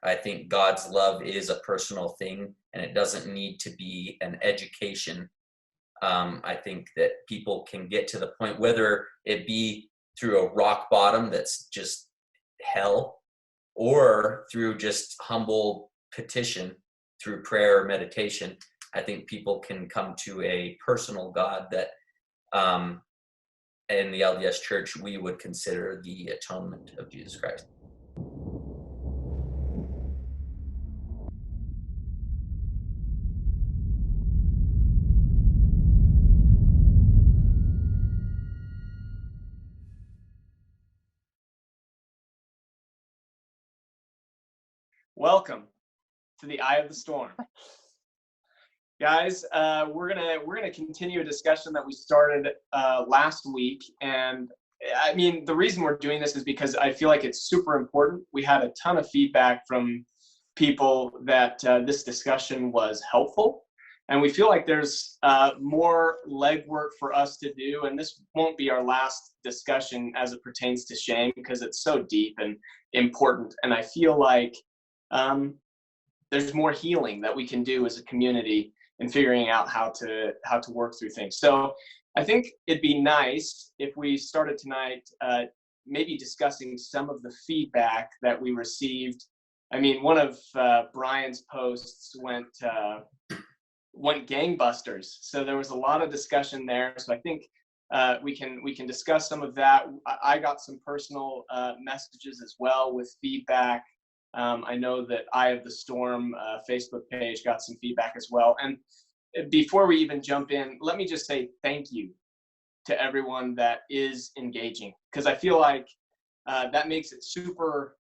I think God's love is a personal thing, and it doesn't need to be an education. I think that people can get to the point, whether it be through a rock bottom that's just hell, or through just humble petition, through prayer or meditation. I think people can come to a personal God that in the LDS Church we would consider the atonement of Jesus Christ. Welcome to the Eye of the Storm. Guys, we're gonna continue a discussion that we started last week, and I mean the reason we're doing this is because I feel like it's super important. We had a ton of feedback from people that this discussion was helpful, and we feel like there's more legwork for us to do, and this won't be our last discussion as it pertains to shame because it's so deep and important, and I feel like there's more healing that we can do as a community in figuring out how to work through things. So I think it'd be nice if we started tonight maybe discussing some of the feedback that we received. I mean, one of Brian's posts went gangbusters, so there was a lot of discussion there. So I think we can discuss some of that. I got some personal messages as well with feedback. I know that Eye of the Storm Facebook page got some feedback as well. And before we even jump in, let me just say thank you to everyone that is engaging, because I feel like that makes it super,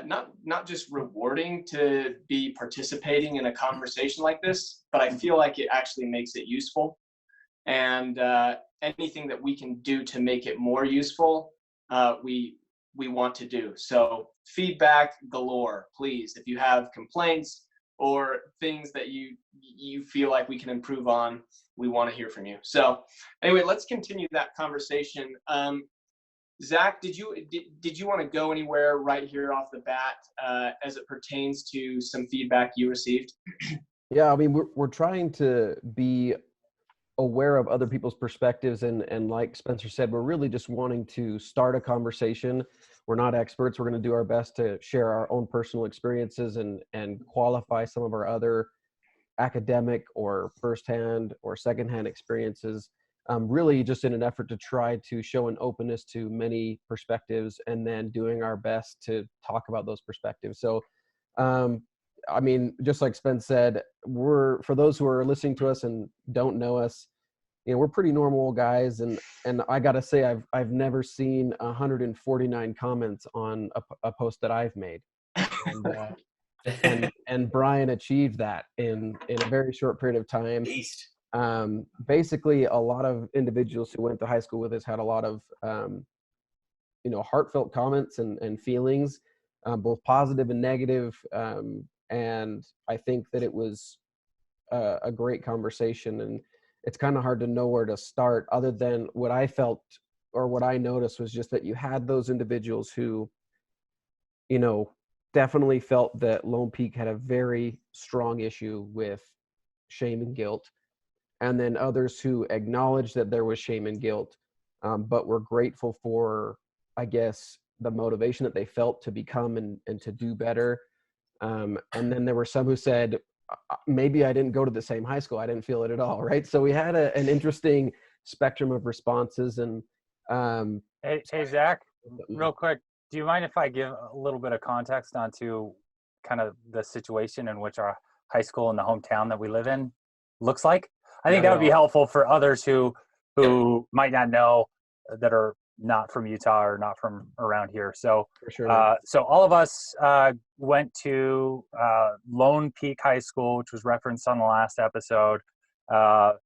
not just rewarding to be participating in a conversation like this, but I feel like it actually makes it useful. And anything that we can do to make it more useful, we want to do. So feedback galore, please. If you have complaints or things that you feel like we can improve on, we want to hear from you. So anyway, let's continue that conversation. Zach, did you want to go anywhere right here off the bat as it pertains to some feedback you received? Yeah, I mean, we're trying to be aware of other people's perspectives, and like Spencer said, we're really just wanting to start a conversation. We're not experts. We're going to do our best to share our own personal experiences and qualify some of our other academic or firsthand or secondhand experiences, really just in an effort to try to show an openness to many perspectives, and then doing our best to talk about those perspectives. So I mean, just like Spence said, for those who are listening to us and don't know us, you know, we're pretty normal guys, and I gotta say, I've never seen 149 comments on a post that I've made, and Brian achieved that in a very short period of time. Basically, a lot of individuals who went to high school with us had a lot of heartfelt comments and feelings, both positive and negative. And I think that it was a great conversation, and it's kind of hard to know where to start other than what I felt or what I noticed was just that you had those individuals who, definitely felt that Lone Peak had a very strong issue with shame and guilt. And then others who acknowledged that there was shame and guilt, but were grateful for, I guess, the motivation that they felt to become and to do better. And then there were some who said, maybe I didn't go to the same high school. I didn't feel it at all. Right. So we had an interesting spectrum of responses. And hey, Zach, real quick, do you mind if I give a little bit of context onto kind of the situation in which our high school in the hometown that we live in looks like? I think that would be helpful for others who might not know, that are not from Utah or not from around here. So, for sure. So all of us went to Lone Peak High School, which was referenced on the last episode. So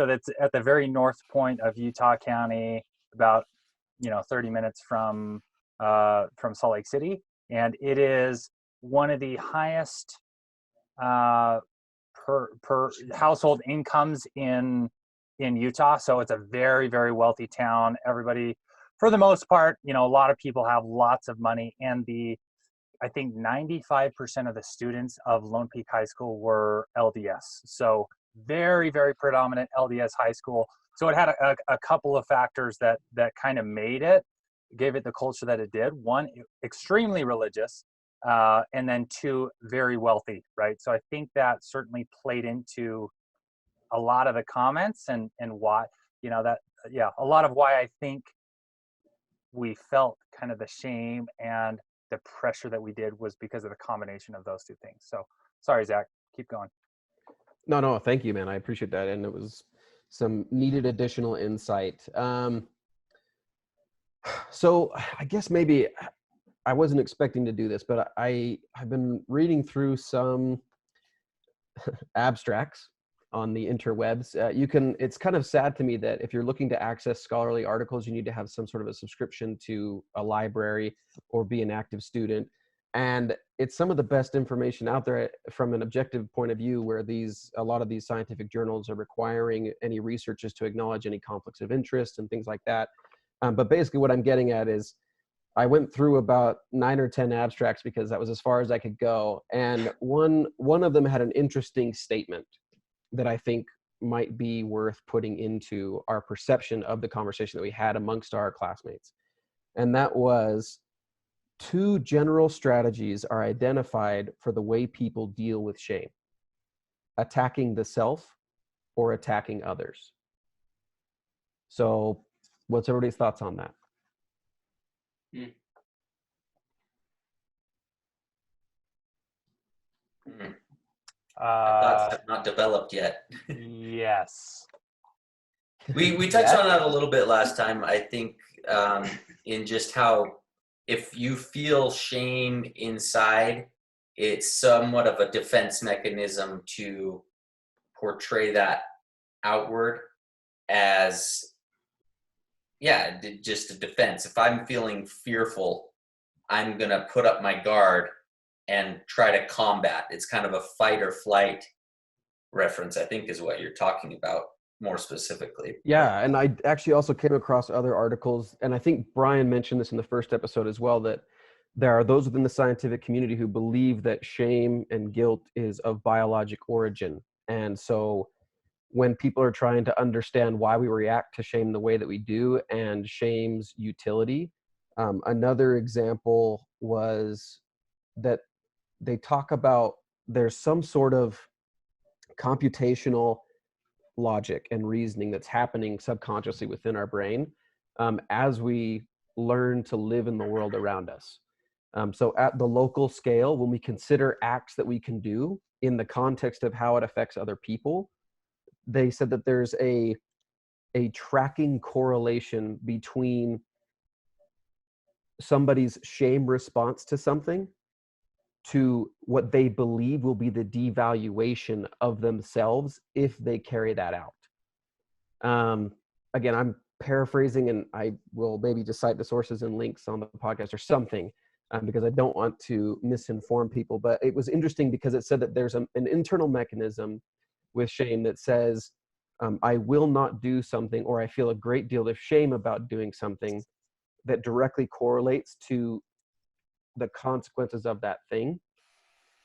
that's at the very north point of Utah County, about 30 minutes from Salt Lake City, and it is one of the highest per household incomes in Utah. So it's a very, very wealthy town. Everybody, for the most part, a lot of people have lots of money, and the I think 95% of the students of Lone Peak High School were LDS. So very, very predominant LDS high school. So it had a couple of factors that kind of made it, gave it the culture that it did. One, extremely religious, and then two, very wealthy, right? So I think that certainly played into a lot of the comments and why, a lot of why I think we felt kind of the shame and the pressure that we did was because of the combination of those two things. So sorry, Zach, keep going. No, thank you, man. I appreciate that. And it was some needed additional insight. So I guess maybe I wasn't expecting to do this, but I've been reading through some abstracts on the interwebs. It's kind of sad to me that if you're looking to access scholarly articles, you need to have some sort of a subscription to a library or be an active student. And it's some of the best information out there from an objective point of view, where a lot of these scientific journals are requiring any researchers to acknowledge any conflicts of interest and things like that. But basically what I'm getting at is I went through about 9 or 10 abstracts because that was as far as I could go. And one of them had an interesting statement that I think might be worth putting into our perception of the conversation that we had amongst our classmates. And that was, 2 general strategies are identified for the way people deal with shame: attacking the self or attacking others. So what's everybody's thoughts on that? Thoughts have not developed yet. Yes. We touched on that a little bit last time. I think in just how, if you feel shame inside, it's somewhat of a defense mechanism to portray that outward as, just a defense. If I'm feeling fearful, I'm going to put up my guard and try to combat. It's kind of a fight or flight reference, I think, is what you're talking about more specifically. Yeah, and I actually also came across other articles, and I think Brian mentioned this in the first episode as well, that there are those within the scientific community who believe that shame and guilt is of biologic origin. And so when people are trying to understand why we react to shame the way that we do and shame's utility, another example was that they talk about there's some sort of computational logic and reasoning that's happening subconsciously within our brain as we learn to live in the world around us. So at the local scale, when we consider acts that we can do in the context of how it affects other people, they said that there's a tracking correlation between somebody's shame response to something to what they believe will be the devaluation of themselves if they carry that out. Again, I'm paraphrasing, and I will maybe just cite the sources and links on the podcast or something, because I don't want to misinform people. But it was interesting because it said that there's an internal mechanism with shame that says, I will not do something, or I feel a great deal of shame about doing something that directly correlates to the consequences of that thing.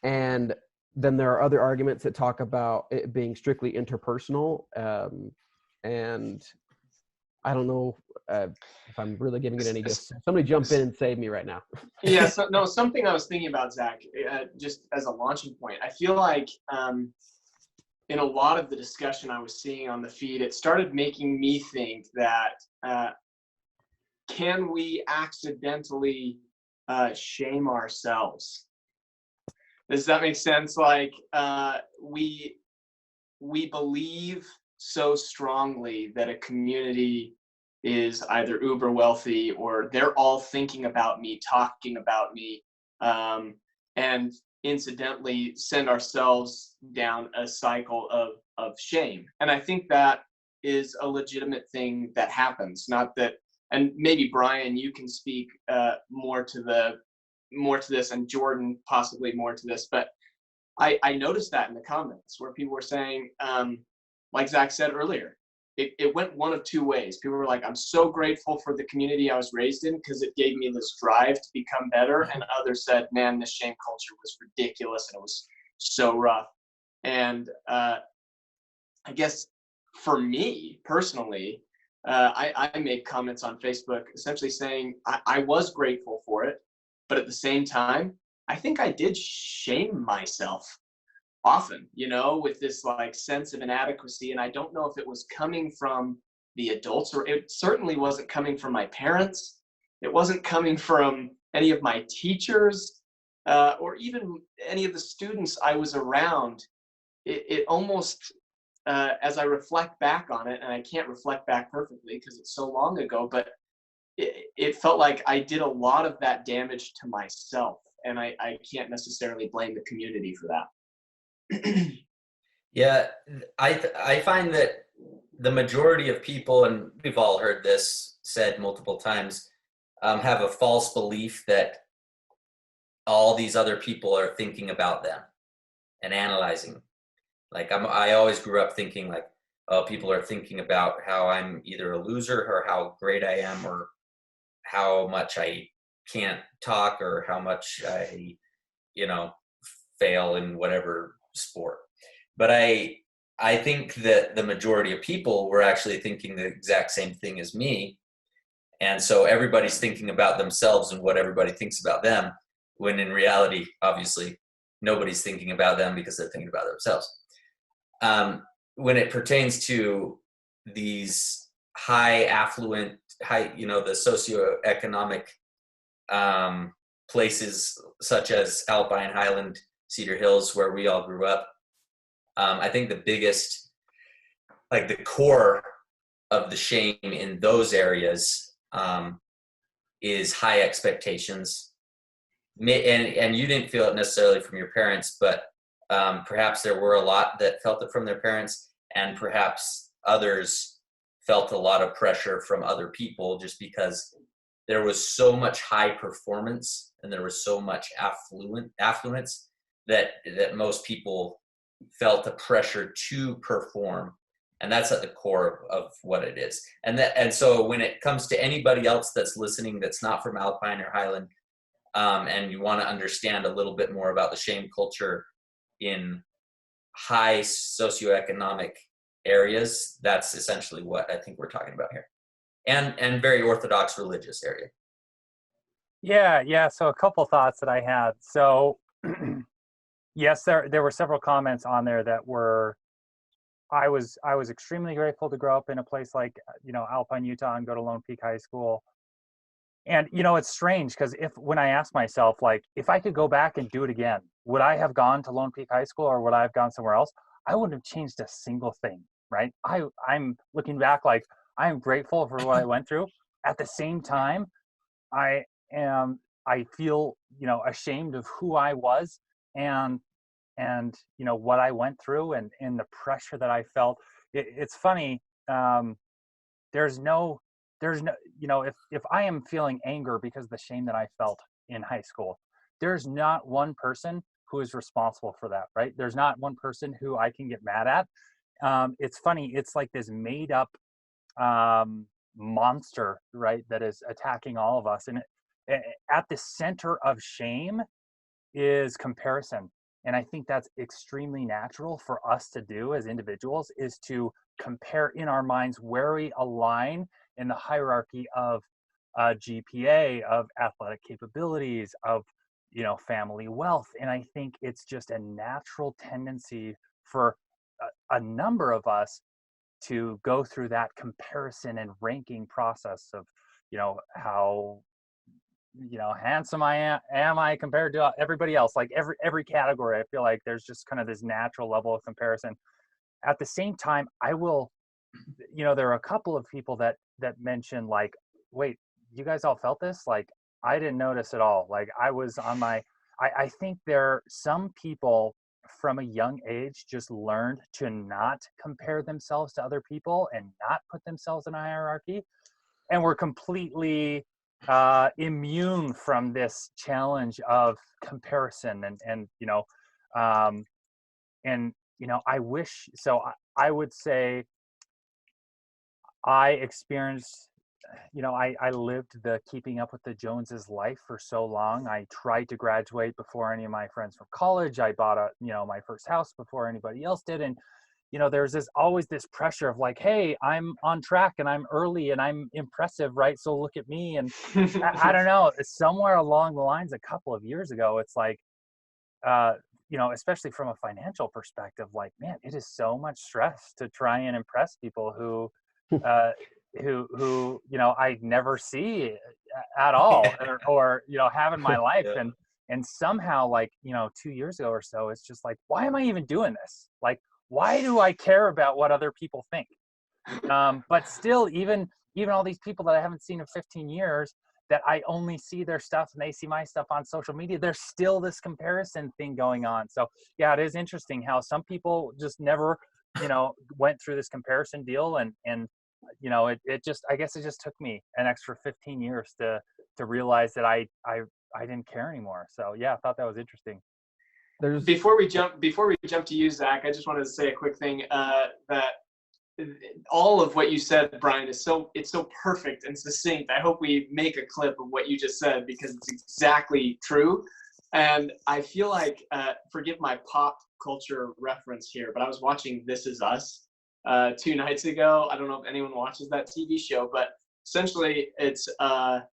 And then there are other arguments that talk about it being strictly interpersonal. And I don't know if I'm really giving it any gifts. Somebody jump in and save me right now. Yeah, something I was thinking about, Zach, just as a launching point. I feel like in a lot of the discussion I was seeing on the feed, it started making me think that can we accidentally shame ourselves? Does that make sense? Like we believe so strongly that a community is either uber wealthy or they're all thinking about me, talking about me, and incidentally send ourselves down a cycle of shame. And I think that is a legitimate thing that happens. Not that, and maybe Brian, you can speak more to this, and Jordan possibly more to this, but I noticed that in the comments where people were saying, like Zach said earlier, it went one of two ways. People were like, I'm so grateful for the community I was raised in because it gave me this drive to become better. And others said, man, this shame culture was ridiculous and it was so rough. And I guess for me personally, I made comments on Facebook essentially saying I was grateful for it, but at the same time, I think I did shame myself often, you know, with this like sense of inadequacy. And I don't know if it was coming from the adults, or it certainly wasn't coming from my parents. It wasn't coming from any of my teachers, or even any of the students I was around. It almost, as I reflect back on it, and I can't reflect back perfectly because it's so long ago, but it felt like I did a lot of that damage to myself. And I can't necessarily blame the community for that. Yeah, I find that the majority of people, and we've all heard this said multiple times, have a false belief that all these other people are thinking about them and analyzing. Like I always grew up thinking like, oh, people are thinking about how I'm either a loser or how great I am or how much I can't talk or how much I, you know, fail in whatever sport. But I think that the majority of people were actually thinking the exact same thing as me. And so everybody's thinking about themselves and what everybody thinks about them, when in reality, obviously, nobody's thinking about them because they're thinking about themselves. When it pertains to these high affluent, you know, the socioeconomic places such as Alpine, Highland, Cedar Hills, where we all grew up, I think the biggest, like the core of the shame in those areas is high expectations. And you didn't feel it necessarily from your parents, but perhaps there were a lot that felt it from their parents, and perhaps others felt a lot of pressure from other people just because there was so much high performance and there was so much affluence that most people felt the pressure to perform. And that's at the core of what it is. And so when it comes to anybody else that's listening that's not from Alpine or Highland, and you want to understand a little bit more about the shame culture in high socioeconomic areas, that's essentially what I think we're talking about here. And very Orthodox religious area. Yeah. So a couple thoughts that I had. So yes, there were several comments on there that were, I was extremely grateful to grow up in a place like, you know, Alpine, Utah, and go to Lone Peak High School. And, you know, it's strange because when I ask myself, like, if I could go back and do it again, would I have gone to Lone Peak High School or would I have gone somewhere else? I wouldn't have changed a single thing, right? I'm looking back, like, I am grateful for what I went through. At the same time, I feel, you know, ashamed of who I was and, you know, what I went through and the pressure that I felt. It's funny. There's no, you know, if I am feeling anger because of the shame that I felt in high school, there's not one person who is responsible for that, right? There's not one person who I can get mad at. It's funny. It's like this made up monster, right, that is attacking all of us. And at the center of shame is comparison. And I think that's extremely natural for us to do as individuals, is to compare in our minds where we align in the hierarchy of GPA, of athletic capabilities, of, you know, family wealth. And I think it's just a natural tendency for a number of us to go through that comparison and ranking process of, you know, how, you know, handsome am I compared to everybody else. Like every category, I feel like there's just kind of this natural level of comparison. At the same time, I will, you know, there are a couple of people that mention, like, wait, you guys all felt this? Like, I didn't notice at all. Like, I was on my, I think some people from a young age just learned to not compare themselves to other people and not put themselves in a hierarchy, and we're completely immune from this challenge of comparison and you know, and you know, I wish, so I would say I experienced, I lived the keeping up with the Joneses life for so long. I tried to graduate before any of my friends from college. I bought my first house before anybody else did. And, there's always this pressure of like, hey, I'm on track and I'm early and I'm impressive, right? So look at me. And I don't know, somewhere along the lines, a couple of years ago, it's like, especially from a financial perspective, like, man, it is so much stress to try and impress people uh, who I never see at all, or have in my life. Yeah. And somehow, like, 2 years ago or so, it's just like, why am I even doing this? Like, why do I care about what other people think? But still, even all these people that I haven't seen in 15 years, that I only see their stuff and they see my stuff on social media, there's still this comparison thing going on. So yeah, it is interesting how some people just never, went through this comparison deal. And it just, I guess it just took me an extra 15 years to realize that I didn't care anymore. So yeah, I thought that was interesting. Before we jump to you, Zach, I just wanted to say a quick thing, that all of what you said, Brian, it's so perfect and succinct. I hope we make a clip of what you just said, because it's exactly true. And I feel like, forgive my pop culture reference here, but I was watching This Is Us 2 nights ago. I don't know if anyone watches that TV show, but essentially it's a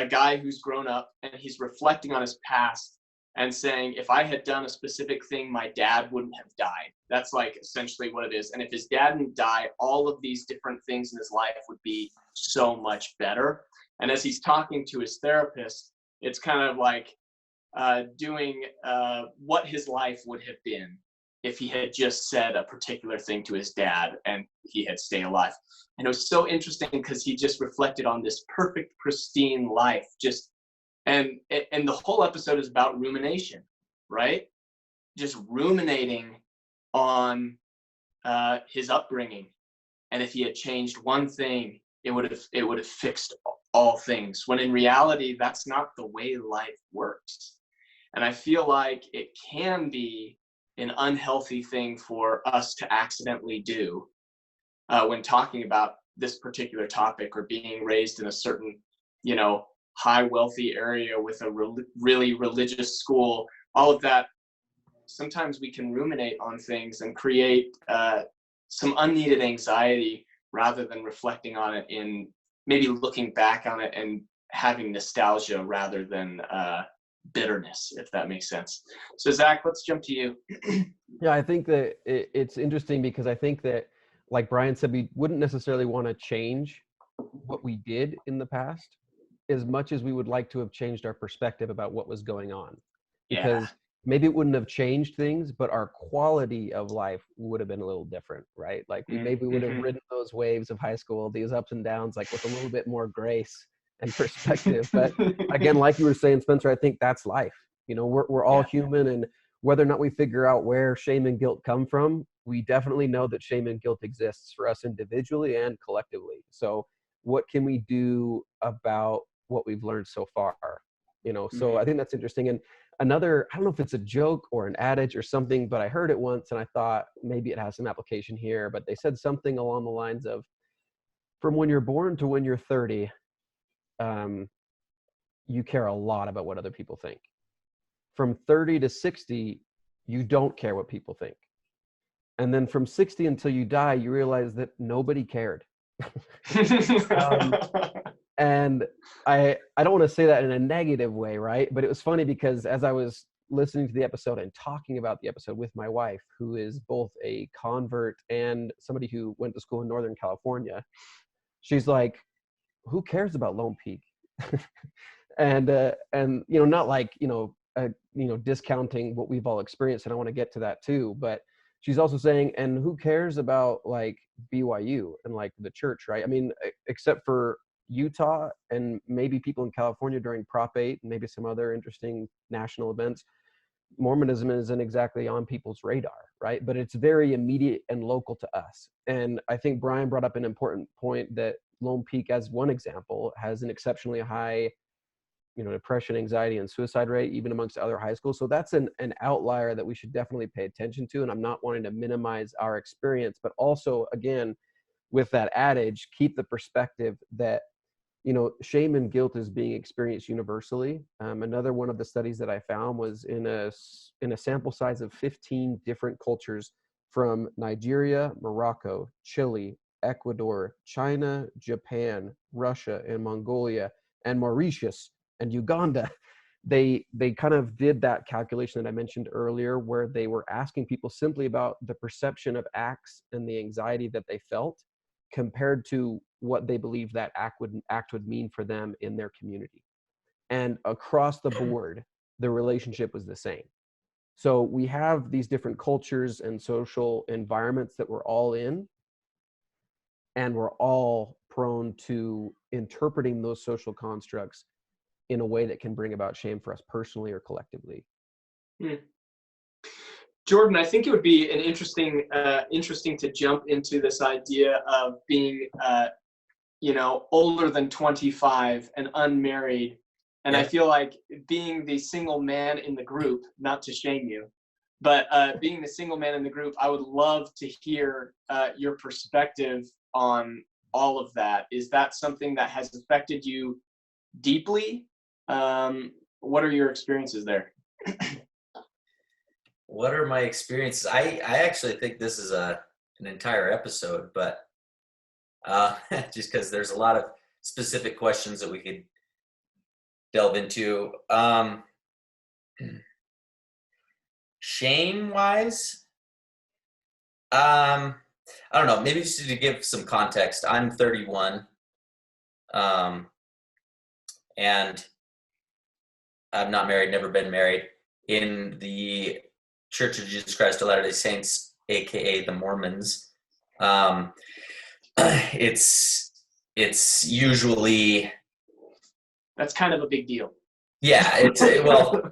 guy who's grown up and he's reflecting on his past and saying, if I had done a specific thing, my dad wouldn't have died. That's like essentially what it is. And if his dad didn't die, all of these different things in his life would be so much better. And as he's talking to his therapist, it's kind of like doing what his life would have been if he had just said a particular thing to his dad and he had stayed alive. And it was so interesting because he just reflected on this perfect, pristine life, and the whole episode is about rumination, right? Just ruminating on his upbringing, and if he had changed one thing, it would have fixed all things. When in reality, that's not the way life works. And I feel like it can be an unhealthy thing for us to accidentally do when talking about this particular topic, or being raised in a certain, high wealthy area with a really religious school, all of that. Sometimes we can ruminate on things and create some unneeded anxiety, rather than reflecting on it, in maybe looking back on it and having nostalgia rather than bitterness, if that makes sense. So Zach, let's jump to you. Yeah, I think that it's interesting, because I think that, like Brian said, we wouldn't necessarily want to change what we did in the past as much as we would like to have changed our perspective about what was going on. Because maybe it wouldn't have changed things, but our quality of life would have been a little different, right? Like maybe we would have ridden those waves of high school, these ups and downs, like with a little bit more grace and perspective. But again, like you were saying, Spencer, I think that's life. We're all human, and whether or not we figure out where shame and guilt come from, we definitely know that shame and guilt exists for us individually and collectively. So what can we do about what we've learned so far? So I think that's interesting. And another, I don't know if it's a joke or an adage or something, but I heard it once and I thought maybe it has some application here. But they said something along the lines of, from when you're born to when you're 30, you care a lot about what other people think. From 30 to 60, you don't care what people think. And then from 60 until you die, you realize that nobody cared. And I don't want to say that in a negative way, right? But it was funny because as I was listening to the episode and talking about the episode with my wife, who is both a convert and somebody who went to school in Northern California, she's like, who cares about Lone Peak? and not like, discounting what we've all experienced. And I want to get to that too. But she's also saying, and who cares about like BYU and like the church, right? I mean, except for Utah and maybe people in California during Prop 8 and maybe some other interesting national events, Mormonism isn't exactly on people's radar, right? But it's very immediate and local to us. And I think Brian brought up an important point that Lone Peak, as one example, has an exceptionally high, depression, anxiety, and suicide rate, even amongst other high schools. So that's an outlier that we should definitely pay attention to. And I'm not wanting to minimize our experience, but also, again, with that adage, keep the perspective that, shame and guilt is being experienced universally. Another one of the studies that I found was in a sample size of 15 different cultures from Nigeria, Morocco, Chile, Ecuador, China, Japan, Russia, and Mongolia, and Mauritius, and Uganda. They kind of did that calculation that I mentioned earlier, where they were asking people simply about the perception of acts and the anxiety that they felt compared to what they believed that act would mean for them in their community. And across the board, the relationship was the same. So we have these different cultures and social environments that we're all in, and we're all prone to interpreting those social constructs in a way that can bring about shame for us personally or collectively. Jordan, I think it would be an interesting to jump into this idea of being, older than 25 and unmarried. And I feel like being the single man in the group, not to shame you, but being the single man in the group, I would love to hear your perspective on all of that. Is that something that has affected you deeply? What are your experiences there? What are my experiences? I actually think this is an entire episode, but just because there's a lot of specific questions that we could delve into. Shame-wise, I don't know. Maybe just to give some context, I'm 31, and I'm not married, never been married. In the Church of Jesus Christ of Latter-day Saints, aka the Mormons, it's usually, that's kind of a big deal. Yeah, it's well,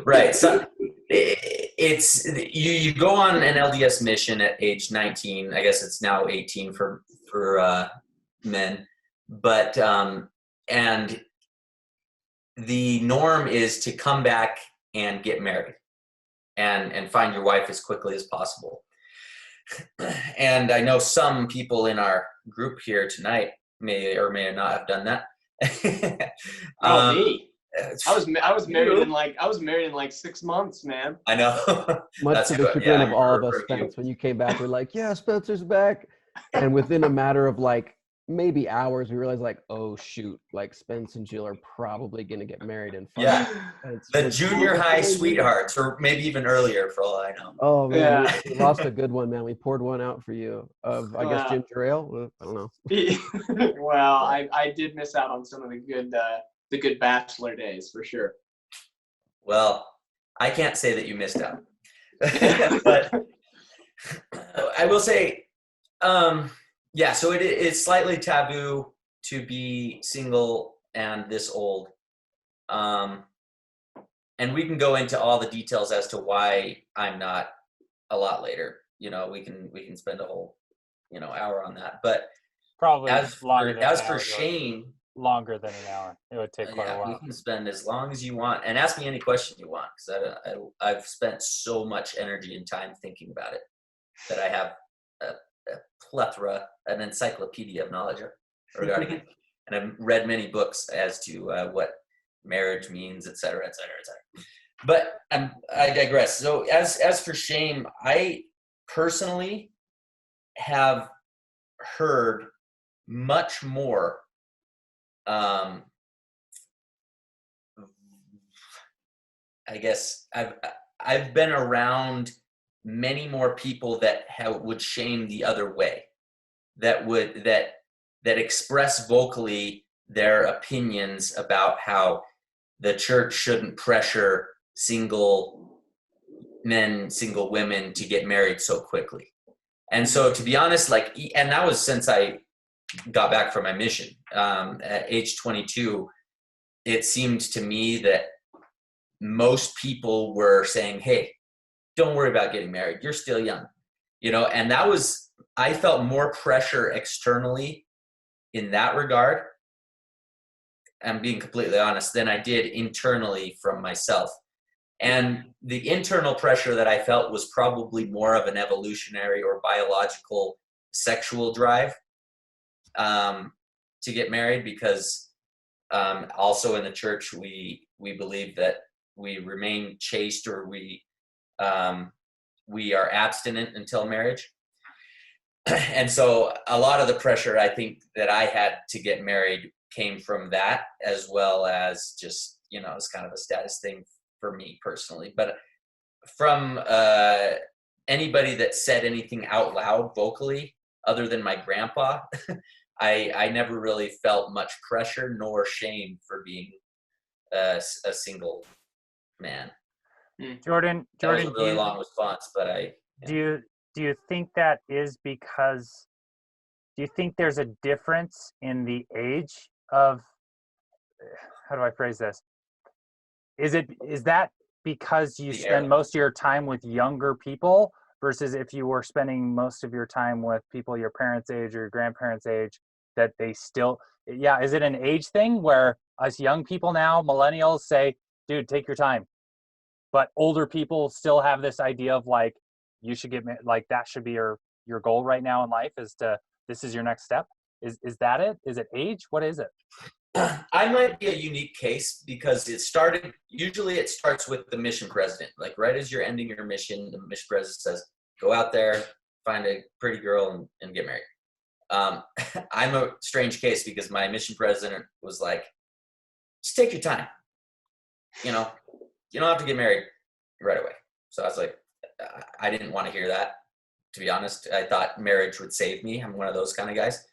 right. So it's you go on an LDS mission at age 19. I guess it's now 18 for men, but and the norm is to come back and get married and find your wife as quickly as possible. And I know some people in our group here tonight may or may not have done that. Me. I was married in like 6 months, man. I know. Much to the chagrin of all of us, Spence. When you came back, we're like, yeah, Spencer's back. And within a matter of like maybe hours, we realized like, oh shoot, like Spence and Jill are probably gonna get married in 5 months. The junior high sweethearts, or maybe even earlier for all I know. Oh man, we lost a good one, man. We poured one out for you of I guess ginger ale. I don't know. Well, I did miss out on some of the good bachelor days for sure. Well, I can't say that you missed out, but I will say, so it is slightly taboo to be single and this old, and we can go into all the details as to why I'm not a lot later. We can spend a whole hour on that, but probably as for shame. Longer than an hour. It would take quite a while. You can spend as long as you want, and ask me any question you want, because I've spent so much energy and time thinking about it that I have a plethora, an encyclopedia of knowledge regarding it, and I've read many books as to what marriage means, et cetera, et cetera, et cetera. But I digress. So as for shame, I personally have heard much more. I guess I've been around many more people that would shame the other way, that express vocally their opinions about how the church shouldn't pressure single men, single women to get married so quickly. And so, to be honest, and that was since I got back from my mission. At age 22, it seemed to me that most people were saying, hey, don't worry about getting married. You're still young, and I felt more pressure externally in that regard, I'm being completely honest, than I did internally from myself. And the internal pressure that I felt was probably more of an evolutionary or biological sexual drive to get married, because also in the church we believe that we remain chaste, or we are abstinent until marriage. And so a lot of the pressure I think that I had to get married came from that, as well as just, it's kind of a status thing for me personally. But from anybody that said anything out loud vocally, other than my grandpa, I never really felt much pressure nor shame for being a single man. Jordan, That was a really long response, but do you think that is because, do you think there's a difference in the age of, how do I phrase this? Is that because you spend most of your time with younger people versus if you were spending most of your time with people your parents' age or your grandparents' age, that they still, is it an age thing where us young people now, millennials, say, dude, take your time? But older people still have this idea of like, you should get, like, that should be your goal right now in life, this is your next step. Is that it? Is it age? What is it? I might be a unique case because usually it starts with the mission president. Like right as you're ending your mission, the mission president says, go out there, find a pretty girl and get married. I'm a strange case because my mission president was like, just take your time. You don't have to get married right away. So I was like, I didn't want to hear that, to be honest. I thought marriage would save me. I'm one of those kind of guys.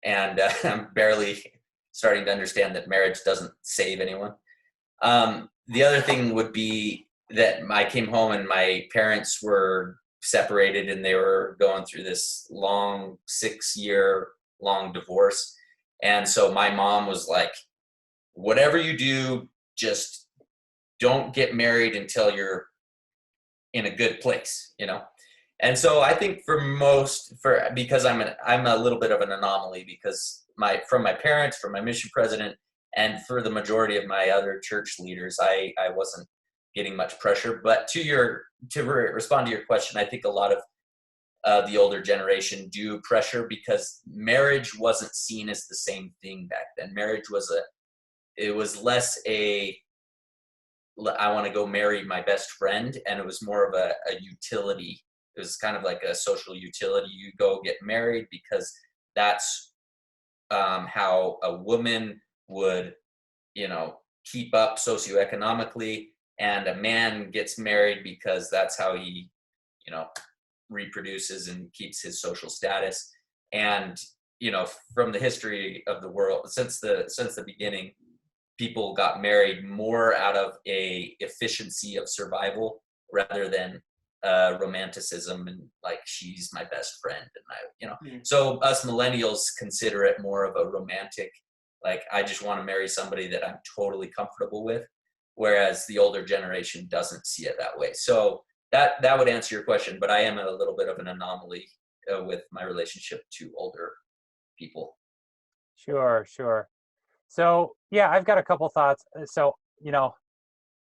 And I'm barely starting to understand that marriage doesn't save anyone. The other thing would be that I came home and my parents were separated and they were going through this long 6-year long divorce. And so my mom was like, whatever you do, just don't get married until you're in a good place, And so I think because I'm a little bit of an anomaly, because from my parents, from my mission president, and for the majority of my other church leaders, I wasn't getting much pressure. But to respond to your question, I think a lot of the older generation do pressure because marriage wasn't seen as the same thing back then. Marriage was less I want to go marry my best friend, and it was more of a utility. It was kind of like a social utility. You go get married because that's how a woman would, keep up socioeconomically, and a man gets married because that's how he, reproduces and keeps his social status. And, from the history of the world, since the beginning, people got married more out of a efficiency of survival rather than romanticism and like, she's my best friend. And so us millennials consider it more of a romantic, like, I just want to marry somebody that I'm totally comfortable with. Whereas the older generation doesn't see it that way. So that would answer your question, but I am a little bit of an anomaly with my relationship to older people. Sure. So I've got a couple thoughts. So,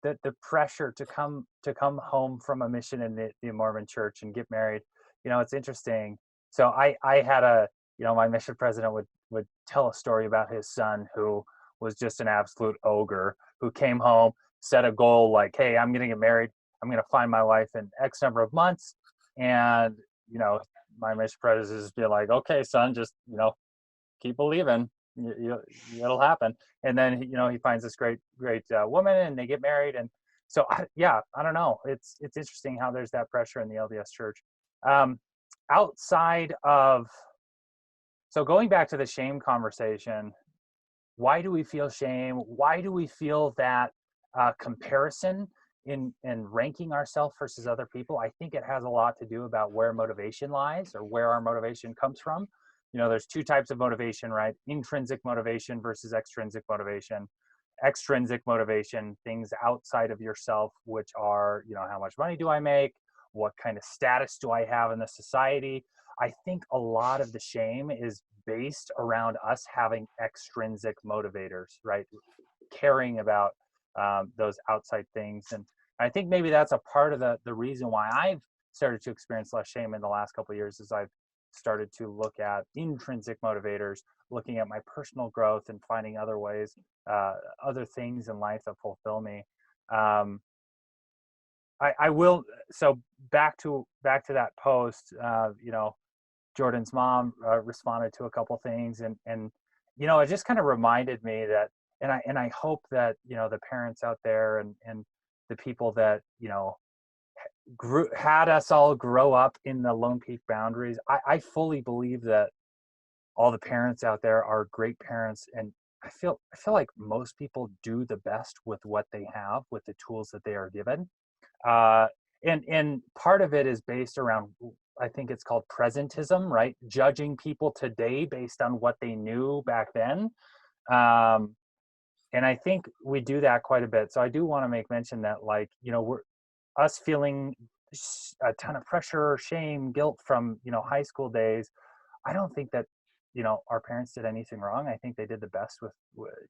the pressure to come home from a mission in the Mormon church and get married, it's interesting. So I had my mission president would tell a story about his son who was just an absolute ogre, who came home, set a goal like, hey, I'm going to get married. I'm going to find my wife in X number of months. And, my mission president is be like, okay, son, just, keep believing. It'll happen. And then he finds this great woman and they get married. And so I don't know, it's interesting how there's that pressure in the LDS church. Outside of, so going back to the shame conversation, why do we feel shame? Why do we feel that comparison in ranking ourselves versus other people? I think it has a lot to do about where motivation lies or where our motivation comes from. There's two types of motivation, right? Intrinsic motivation versus extrinsic motivation. Extrinsic motivation, things outside of yourself, which are, how much money do I make? What kind of status do I have in the society? I think a lot of the shame is based around us having extrinsic motivators, right? Caring about those outside things. And I think maybe that's a part of the reason why I've started to experience less shame in the last couple of years is I've started to look at intrinsic motivators, looking at my personal growth and finding other ways, other things in life that fulfill me. I will. So back to that post, Jordan's mom responded to a couple things, and it just kind of reminded me that, and I hope that the parents out there and the people that had us all grow up in the Lone Peak boundaries. I fully believe that all the parents out there are great parents, and I feel like most people do the best with what they have, with the tools that they are given. And part of it is based around, I think it's called presentism, right? Judging people today based on what they knew back then. And I think we do that quite a bit. So I do want to make mention that, we're us feeling a ton of pressure, shame, guilt from, high school days. I don't think that, our parents did anything wrong. I think they did the best with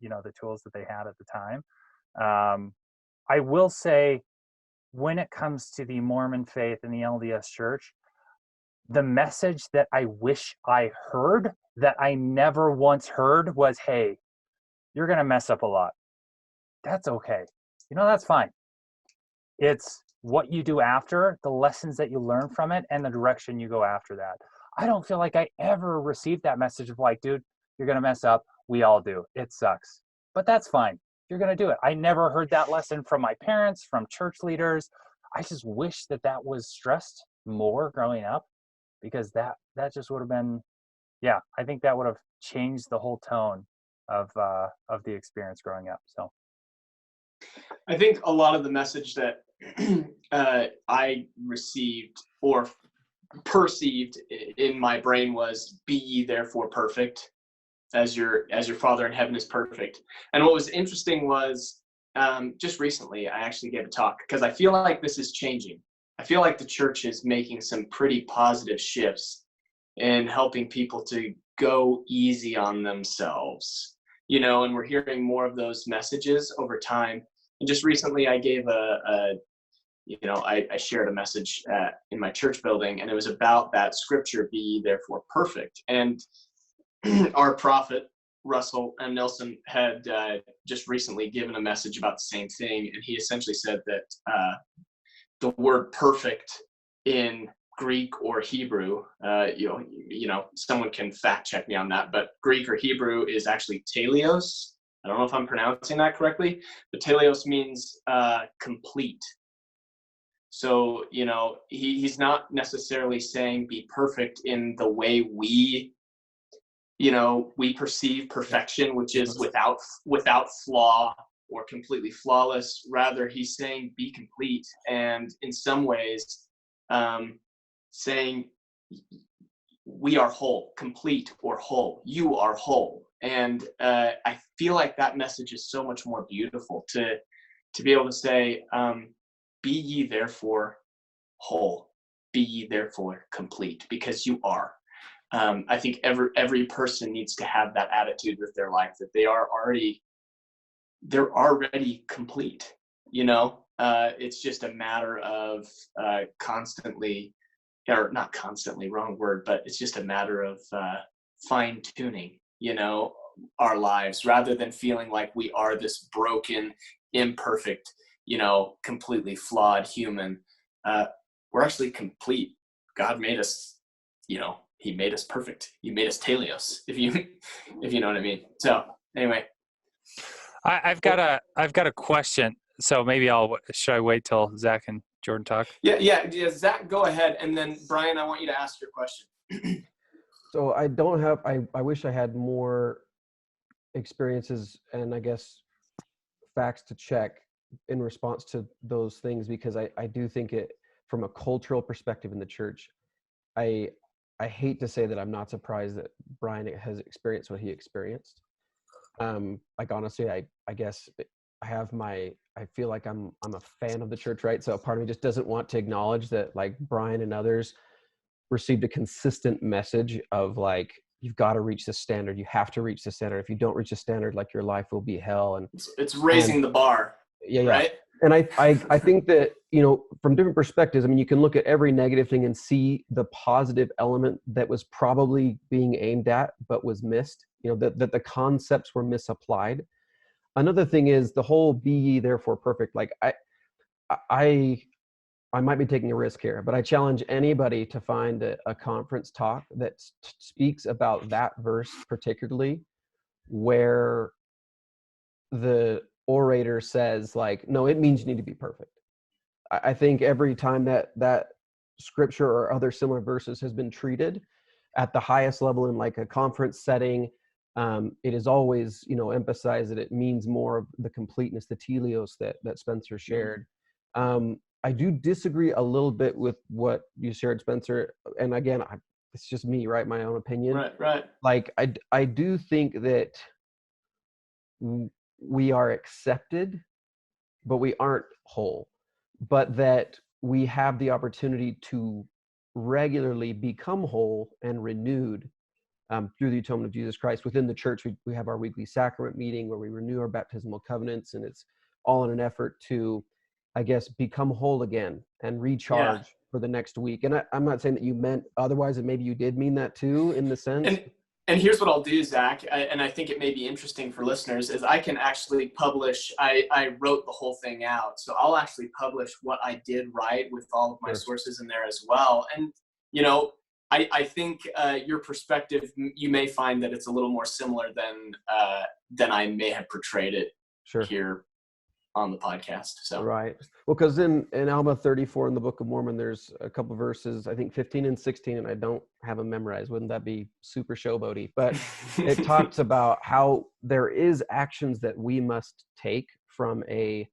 the tools that they had at the time. I will say, when it comes to the Mormon faith and the LDS church, the message that I wish I heard that I never once heard was, hey, you're going to mess up a lot. That's okay. That's fine. It's what you do after, the lessons that you learn from it, and the direction you go after that. I don't feel like I ever received that message of dude, you're going to mess up. We all do. It sucks. But that's fine. You're going to do it. I never heard that lesson from my parents, from church leaders. I just wish that was stressed more growing up, because that just would have been, I think that would have changed the whole tone of the experience growing up. So I think a lot of the message that I received or perceived in my brain was, be ye therefore perfect as your Father in heaven is perfect. And what was interesting was, just recently I actually gave a talk, because I feel like this is changing. I feel like the church is making some pretty positive shifts in helping people to go easy on themselves, and we're hearing more of those messages over time. And just recently I gave I shared a message in my church building, and it was about that scripture, be ye therefore perfect. And our prophet, Russell M. Nelson, had just recently given a message about the same thing. And he essentially said that the word perfect in Greek or Hebrew, someone can fact check me on that, but Greek or Hebrew is actually teleos. I don't know if I'm pronouncing that correctly, but teleos means complete. So, he's not necessarily saying be perfect in the way we perceive perfection, which is without flaw or completely flawless. Rather, he's saying be complete. And in some ways, saying we are whole, complete or whole. You are whole. And I feel like that message is so much more beautiful to be able to say, be ye therefore whole, be ye therefore complete, because you are. I think every person needs to have that attitude with their life, that they're already complete. It's just a matter of constantly, or not constantly, wrong word, but it's just a matter of fine tuning, our lives, rather than feeling like we are this broken, imperfect, completely flawed human. We're actually complete. God made us, he made us perfect. He made us teleos, if you know what I mean. So anyway, I've got a question. So maybe should I wait till Zach and Jordan talk? Yeah. Zach, go ahead, and then Brian, I want you to ask your question. So I don't have. I wish I had more experiences and I guess facts to check in response to those things, because I do think it, from a cultural perspective in the church, I hate to say that I'm not surprised that Brian has experienced what he experienced. Honestly, I guess I feel like I'm a fan of the church, right? So a part of me just doesn't want to acknowledge that, like, Brian and others received a consistent message of, like, you've got to reach the standard. You have to reach the standard. If you don't reach the standard, like, your life will be hell. And it's raising the bar. Yeah. Right? And I think that, you know, from different perspectives, I mean, you can look at every negative thing and see the positive element that was probably being aimed at, but was missed, you know, that the concepts were misapplied. Another thing is the whole be ye therefore perfect. Like I might be taking a risk here, but I challenge anybody to find a conference talk that speaks about that verse particularly, where the orator says like, no, it means you need to be perfect. I think every time that scripture or other similar verses has been treated at the highest level in like a conference setting, it is always, you know, emphasized that it means more of the completeness, the teleos that Spencer shared. I do disagree a little bit with what you shared, Spencer. And again, it's just me, right? My own opinion. Right. Like I do think that we are accepted, but we aren't whole, but that we have the opportunity to regularly become whole and renewed through the atonement of Jesus Christ. Within the church, we have our weekly sacrament meeting where we renew our baptismal covenants, and it's all in an effort to, I guess, become whole again and recharge for the next week. And I'm not saying that you meant otherwise, and maybe you did mean that too, in the sense. And here's what I'll do, Zach, and I think it may be interesting for listeners, is I can actually publish, I wrote the whole thing out, so I'll actually publish what I did write with all of my sources in there as well. And, you know, I think your perspective, you may find that it's a little more similar than I may have portrayed it here on the podcast. So right. Well, because in Alma 34 in the Book of Mormon, there's a couple verses, I think 15 and 16, and I don't have them memorized. Wouldn't that be super showboaty? But it talks about how there is actions that we must take from a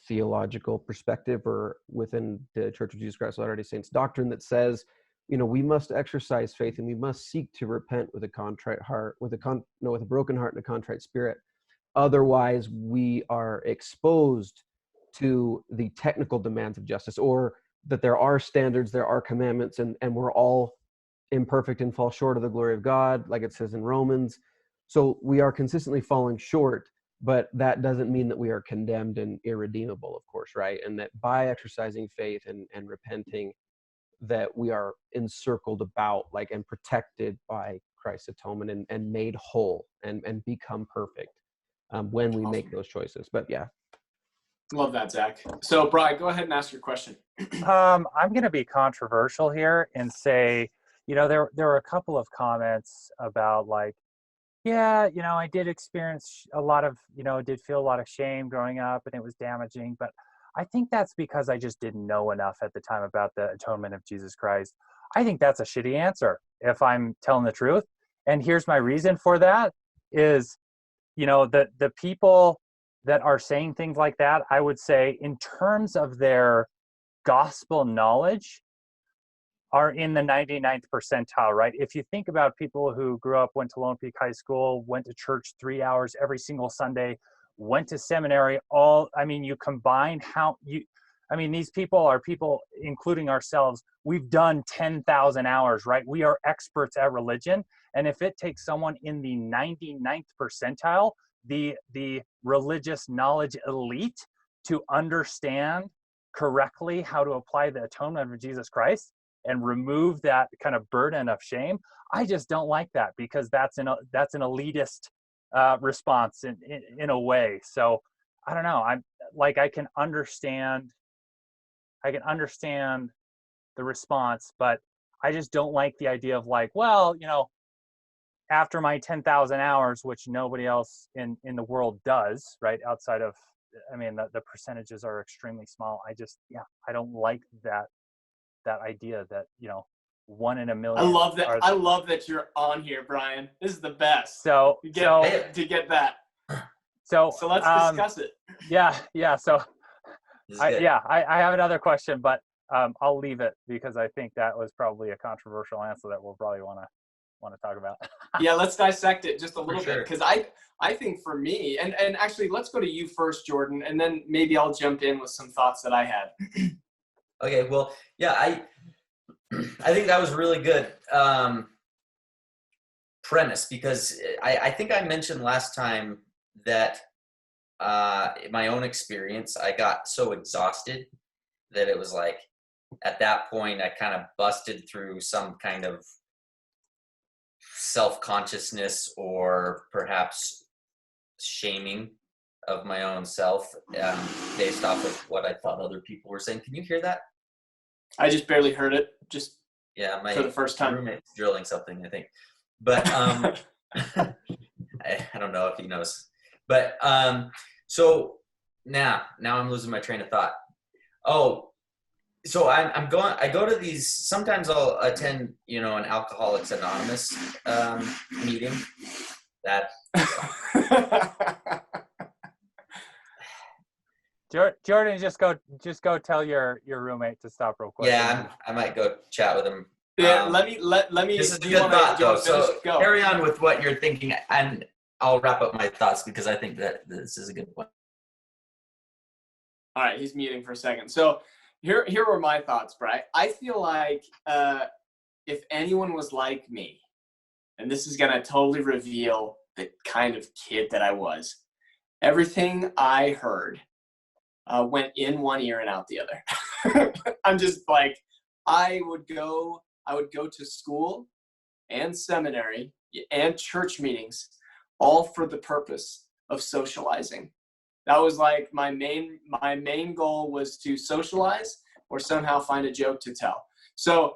theological perspective or within the Church of Jesus Christ of Latter-day Saints doctrine that says, you know, we must exercise faith and we must seek to repent with a contrite heart, with a broken heart and a contrite spirit. Otherwise, we are exposed to the technical demands of justice, or that there are standards, there are commandments, and we're all imperfect and fall short of the glory of God, like it says in Romans. So we are consistently falling short, but that doesn't mean that we are condemned and irredeemable, of course, right? And that by exercising faith and repenting, that we are encircled about, like, and protected by Christ's atonement and made whole and become perfect. When we make those choices. But yeah. Love that, Zach. So Brian, go ahead and ask your question. I'm going to be controversial here and say, you know, there were a couple of comments about like, yeah, you know, I did experience a lot of, you know, did feel a lot of shame growing up and it was damaging, but I think that's because I just didn't know enough at the time about the atonement of Jesus Christ. I think that's a shitty answer if I'm telling the truth. And here's my reason for that is, you know, the people that are saying things like that, I would say in terms of their gospel knowledge are in the 99th percentile, right? If you think about people who grew up, went to Lone Peak High School, went to church 3 hours every single Sunday, went to seminary, you combine these people are people, including ourselves, we've done 10,000 hours, right? We are experts at religion. And if it takes someone in the 99th percentile, the religious knowledge elite, to understand correctly how to apply the atonement of Jesus Christ and remove that kind of burden of shame, I just don't like that, because that's an elitist response in a way. So I don't know. I can understand the response, but I just don't like the idea of like, well, you know, after my 10,000 hours, which nobody else in the world does, right? Outside of, I mean, the percentages are extremely small. I don't like that idea that, you know, 1 in a million. I love that. I love that you're on here, Brian. This is the best. To get that. So let's discuss it. Yeah. So I have another question, but I'll leave it because I think that was probably a controversial answer that we'll probably want to talk about. Yeah, let's dissect it just a little bit, because I think for me, and actually let's go to you first, Jordan, and then maybe I'll jump in with some thoughts that I had. Okay, well, yeah, I think that was really good premise, because I think I mentioned last time that in my own experience, I got so exhausted that it was like, at that point, I kind of busted through some kind of self-consciousness or perhaps shaming of my own self, based off of what I thought other people were saying. Can you hear that? I just barely heard it, just Yeah, for the first time. roommate's drilling something, I think. But I don't know if he knows. But so now I'm losing my train of thought. Oh, so I go to these, sometimes I'll attend, an Alcoholics Anonymous meeting. That Jordan, just go tell your roommate to stop real quick. Yeah, I might go chat with him. Yeah, let me. This is a do good thought, though. finish? So Go. carry on with what you're thinking, and I'll wrap up my thoughts because I think that this is a good point. All right, he's muting for a second. So here were my thoughts, Bri. I feel like if anyone was like me, and this is gonna totally reveal the kind of kid that I was, everything I heard went in one ear and out the other. I'm just like, I would go to school and seminary and church meetings, all for the purpose of socializing. That was like my main goal, was to socialize or somehow find a joke to tell. So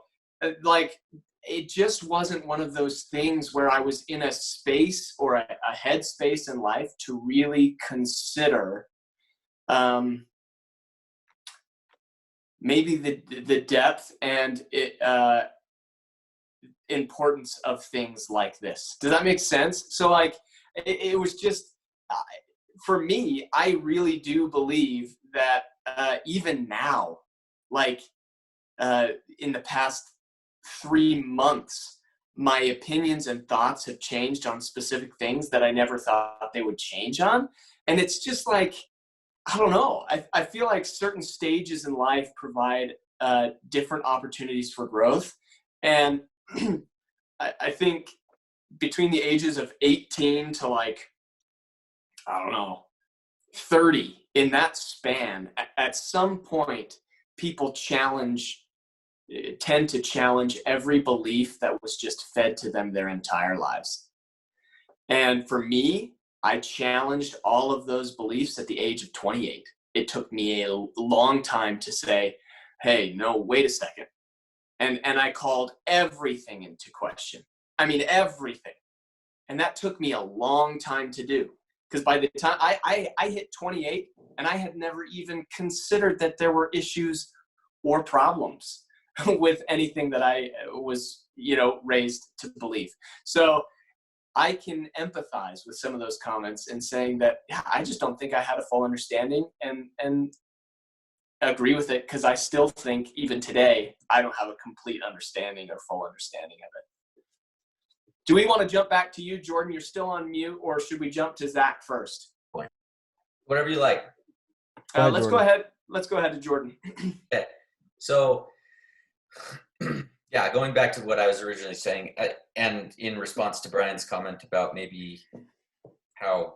like, it just wasn't one of those things where I was in a space or a headspace in life to really consider maybe the depth and importance of things like this. Does that make sense? So like, it was just, for me, I really do believe that even now, like in the past 3 months, my opinions and thoughts have changed on specific things that I never thought they would change on. And it's just like, I don't know. I feel like certain stages in life provide different opportunities for growth. And I think between the ages of 18 to like, I don't know, 30, in that span, at some point, people tend to challenge every belief that was just fed to them their entire lives. And for me, I challenged all of those beliefs at the age of 28. It took me a long time to say, hey, no, wait a second. And I called everything into question. I mean, everything. And that took me a long time to do. Because by the time I hit 28, and I had never even considered that there were issues or problems with anything that I was, raised to believe. So I can empathize with some of those comments and saying that, yeah, I just don't think I had a full understanding, and agree with it, because I still think even today I don't have a complete understanding or full understanding of it. Do we want to jump back to you, Jordan? You're still on mute, or should we jump to Zach first? Whatever you like. Let's go ahead. Let's go ahead to Jordan. Okay. So, yeah, going back to what I was originally saying, and in response to Brian's comment about maybe how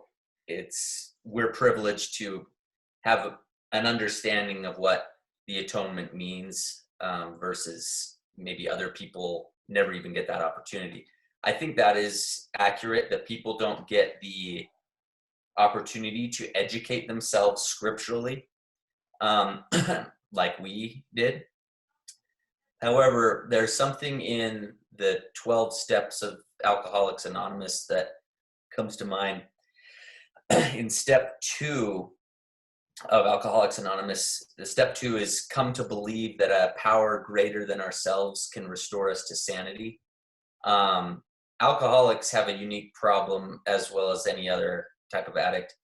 we're privileged to have an understanding of what the atonement means, versus maybe other people never even get that opportunity. I think that is accurate, that people don't get the opportunity to educate themselves scripturally, like we did. However, there's something in the 12 steps of Alcoholics Anonymous that comes to mind. In step 2 of Alcoholics Anonymous, the step 2 is come to believe that a power greater than ourselves can restore us to sanity. Alcoholics have a unique problem, as well as any other type of addict,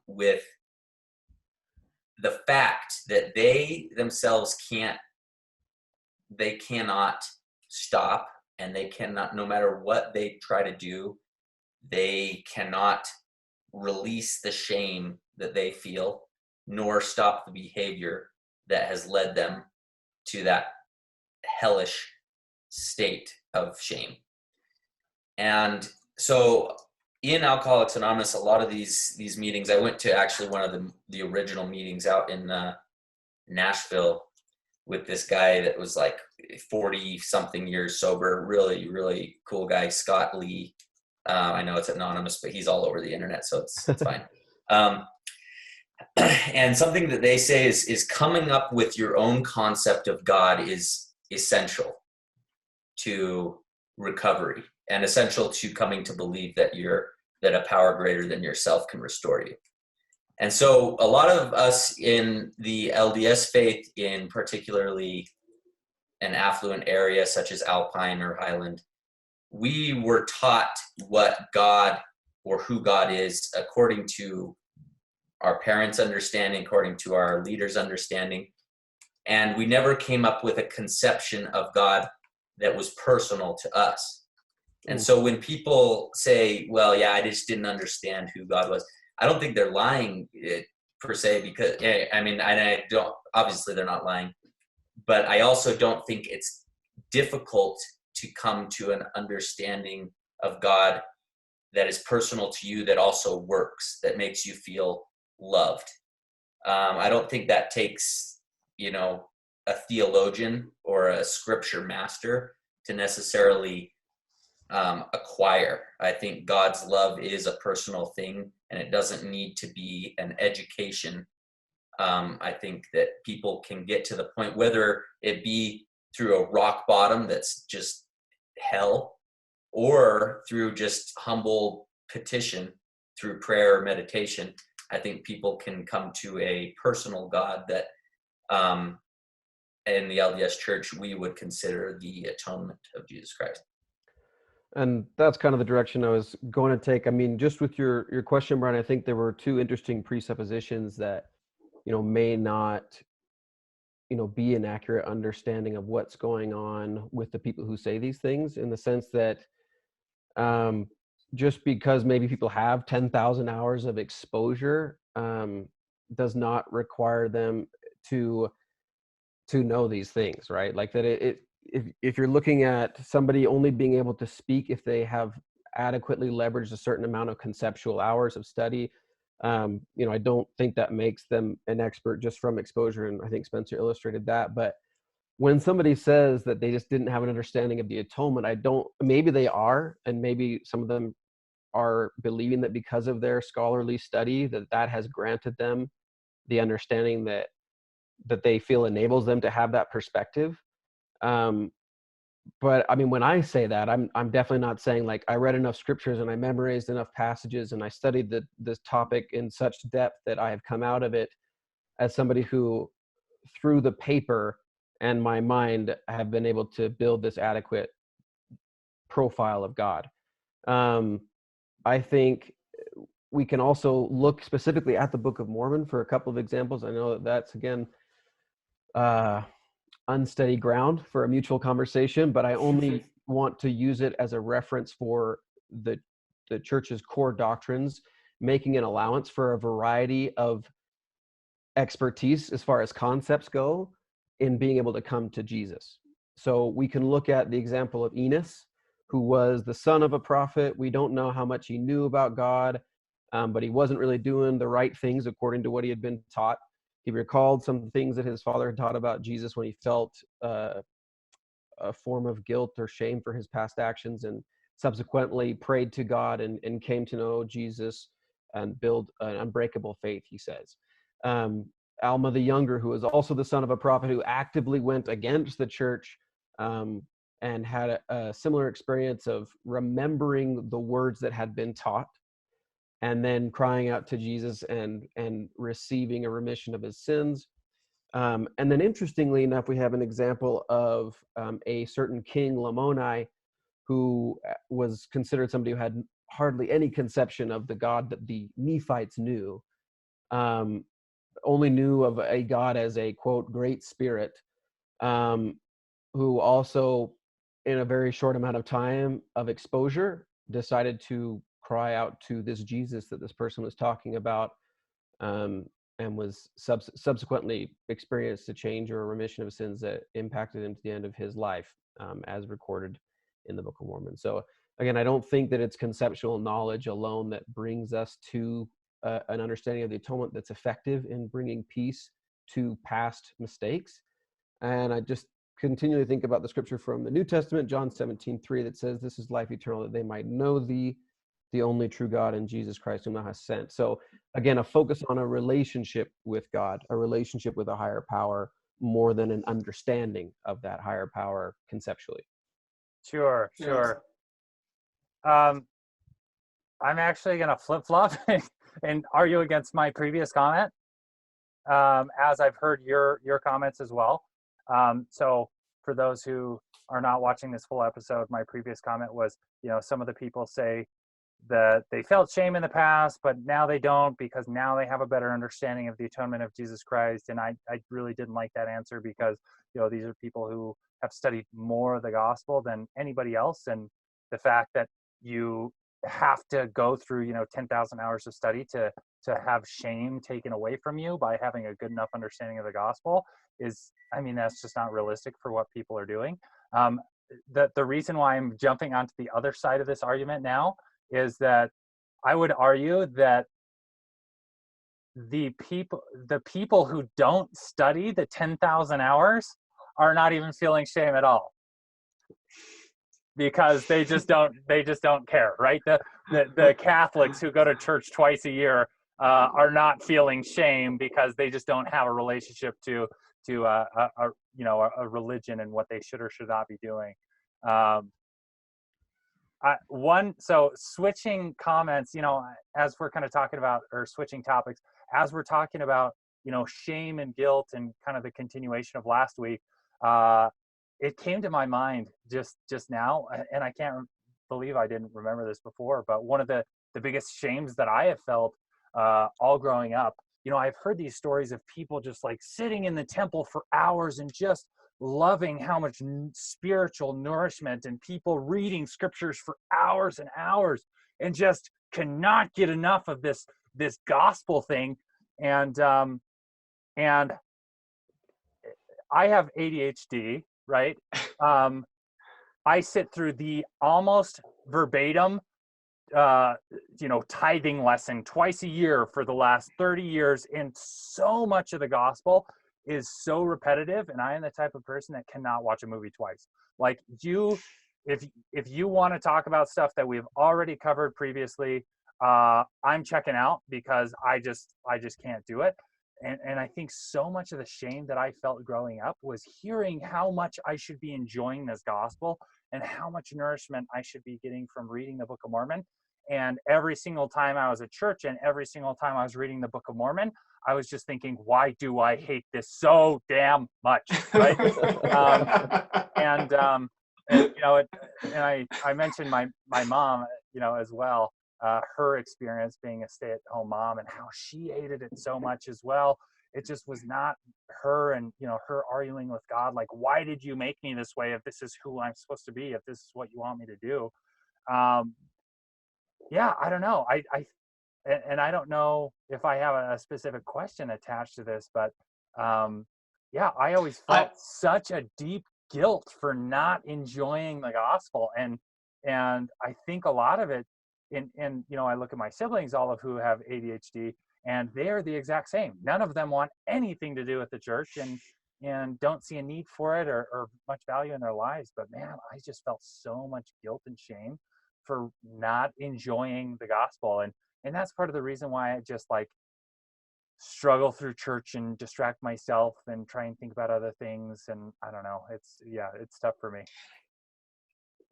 with the fact that they themselves cannot stop, and they cannot, no matter what they try to do, they cannot release the shame that they feel, nor stop the behavior that has led them to that hellish state of shame. And so in Alcoholics Anonymous, a lot of these meetings, I went to actually one of the original meetings out in Nashville with this guy that was like 40 something years sober, really, really cool guy, Scott Lee. I know it's anonymous, but he's all over the internet, so it's fine. And something that they say is coming up with your own concept of God is essential to recovery and essential to coming to believe that a power greater than yourself can restore you. And so a lot of us in the LDS faith, in particularly an affluent area such as Alpine or Highland, we were taught what God or who God is according to our parents' understanding, according to our leaders' understanding. And we never came up with a conception of God that was personal to us. And so when people say, well, yeah, I just didn't understand who God was, I don't think they're lying per se, because I mean, I don't, obviously they're not lying, but I also don't think it's difficult to come to an understanding of God that is personal to you, that also works, that makes you feel loved. I don't think that takes, a theologian or a scripture master to necessarily acquire. I think God's love is a personal thing, and it doesn't need to be an education. I think that people can get to the point, whether it be through a rock bottom that's just hell, or through just humble petition, through prayer or meditation. I think people can come to a personal God that in the LDS Church we would consider the atonement of Jesus Christ. And that's kind of the direction I was going to take. I mean, just with your question, Brian, I think there were two interesting presuppositions that, may not, be an accurate understanding of what's going on with the people who say these things, in the sense that just because maybe people have 10,000 hours of exposure does not require them to know these things, right? Like that if you're looking at somebody only being able to speak if they have adequately leveraged a certain amount of conceptual hours of study, I don't think that makes them an expert just from exposure. And I think Spencer illustrated that. But when somebody says that they just didn't have an understanding of the atonement, maybe they are, and maybe some of them are believing that because of their scholarly study that has granted them the understanding that they feel enables them to have that perspective. But I mean, when I say that, I'm definitely not saying like I read enough scriptures and I memorized enough passages and I studied this topic in such depth that I have come out of it as somebody who, through the paper and my mind, have been able to build this adequate profile of God. I think we can also look specifically at the Book of Mormon for a couple of examples. I know that's, again, unsteady ground for a mutual conversation, but I only want to use it as a reference for the church's core doctrines, making an allowance for a variety of expertise as far as concepts go in being able to come to Jesus. So we can look at the example of Enos, who was the son of a prophet. We don't know how much he knew about God, but he wasn't really doing the right things according to what he had been taught. He recalled some things that his father had taught about Jesus when he felt a form of guilt or shame for his past actions, and subsequently prayed to God and came to know Jesus and build an unbreakable faith, he says. Alma the Younger, who was also the son of a prophet, who actively went against the church and had a similar experience of remembering the words that had been taught and then crying out to Jesus and receiving a remission of his sins. And then interestingly enough, we have an example of a certain king, Lamoni, who was considered somebody who had hardly any conception of the God that the Nephites knew, only knew of a God as a, quote, great spirit, who also, in a very short amount of time of exposure, decided to cry out to this Jesus that this person was talking about, and was subsequently experienced a change or a remission of sins that impacted him to the end of his life, as recorded in the Book of Mormon. So again, I don't think that it's conceptual knowledge alone that brings us to an understanding of the atonement that's effective in bringing peace to past mistakes. And I just continually think about the scripture from the New Testament, John 17:3, that says, "This is life eternal, that they might know thee, the only true God, and Jesus Christ whom thou hast sent." So again, a focus on a relationship with God, a relationship with a higher power, more than an understanding of that higher power conceptually. Sure. I'm actually going to flip-flop and argue against my previous comment, as I've heard your comments as well. So for those who are not watching this full episode, my previous comment was, some of the people say that they felt shame in the past, but now they don't, because now they have a better understanding of the atonement of Jesus Christ. And I really didn't like that answer, because, these are people who have studied more of the gospel than anybody else. And the fact that you have to go through, 10,000 hours of study to have shame taken away from you by having a good enough understanding of the gospel is, that's just not realistic for what people are doing. The reason why I'm jumping onto the other side of this argument now is that I would argue that the people who don't study the 10,000 hours are not even feeling shame at all, because they just don't care, right? The Catholics who go to church twice a year are not feeling shame because they just don't have a relationship to a religion and what they should or should not be doing. So switching comments, as we're kind of talking about, or switching topics, as we're talking about, shame and guilt and kind of the continuation of last week, it came to my mind just now, and I can't believe I didn't remember this before, but one of the biggest shames that I have felt all growing up, I've heard these stories of people just like sitting in the temple for hours and just loving how much spiritual nourishment, and people reading scriptures for hours and hours and just cannot get enough of this gospel thing. And I have ADHD, right? I sit through the almost verbatim tithing lesson twice a year for the last 30 years, and so much of the gospel is so repetitive, and I am the type of person that cannot watch a movie twice. Like, if you want to talk about stuff that we've already covered previously, I'm checking out, because I just can't do it. And I think so much of the shame that I felt growing up was hearing how much I should be enjoying this gospel and how much nourishment I should be getting from reading the Book of Mormon. And every single time I was at church and every single time I was reading the Book of Mormon, I was just thinking, why do I hate this so damn much, right? I mentioned my mom, as well, her experience being a stay-at-home mom and how she hated it so much as well. It just was not her, and her arguing with God, like, why did you make me this way if this is who I'm supposed to be, if this is what you want me to do? I don't know. I don't know if I have a specific question attached to this, but I always felt such a deep guilt for not enjoying the gospel, and I think a lot of it, and I look at my siblings, all of who have ADHD, and they are the exact same. None of them want anything to do with the church, and don't see a need for it or much value in their lives. But man, I just felt so much guilt and shame for not enjoying the gospel, and that's part of the reason why I just like struggle through church and distract myself and try and think about other things. And I don't know, it's tough for me.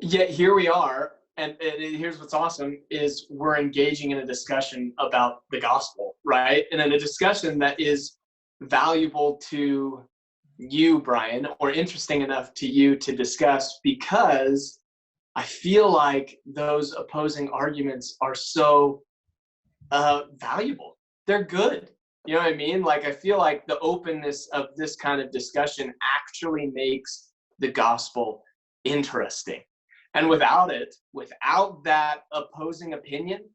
Yet here we are, and here's what's awesome is we're engaging in a discussion about the gospel, right? And in a discussion that is valuable to you, Brian, or interesting enough to you to discuss, because I feel like those opposing arguments are so valuable. They're good. You know what I mean? Like, I feel like the openness of this kind of discussion actually makes the gospel interesting. And without that opposing opinion,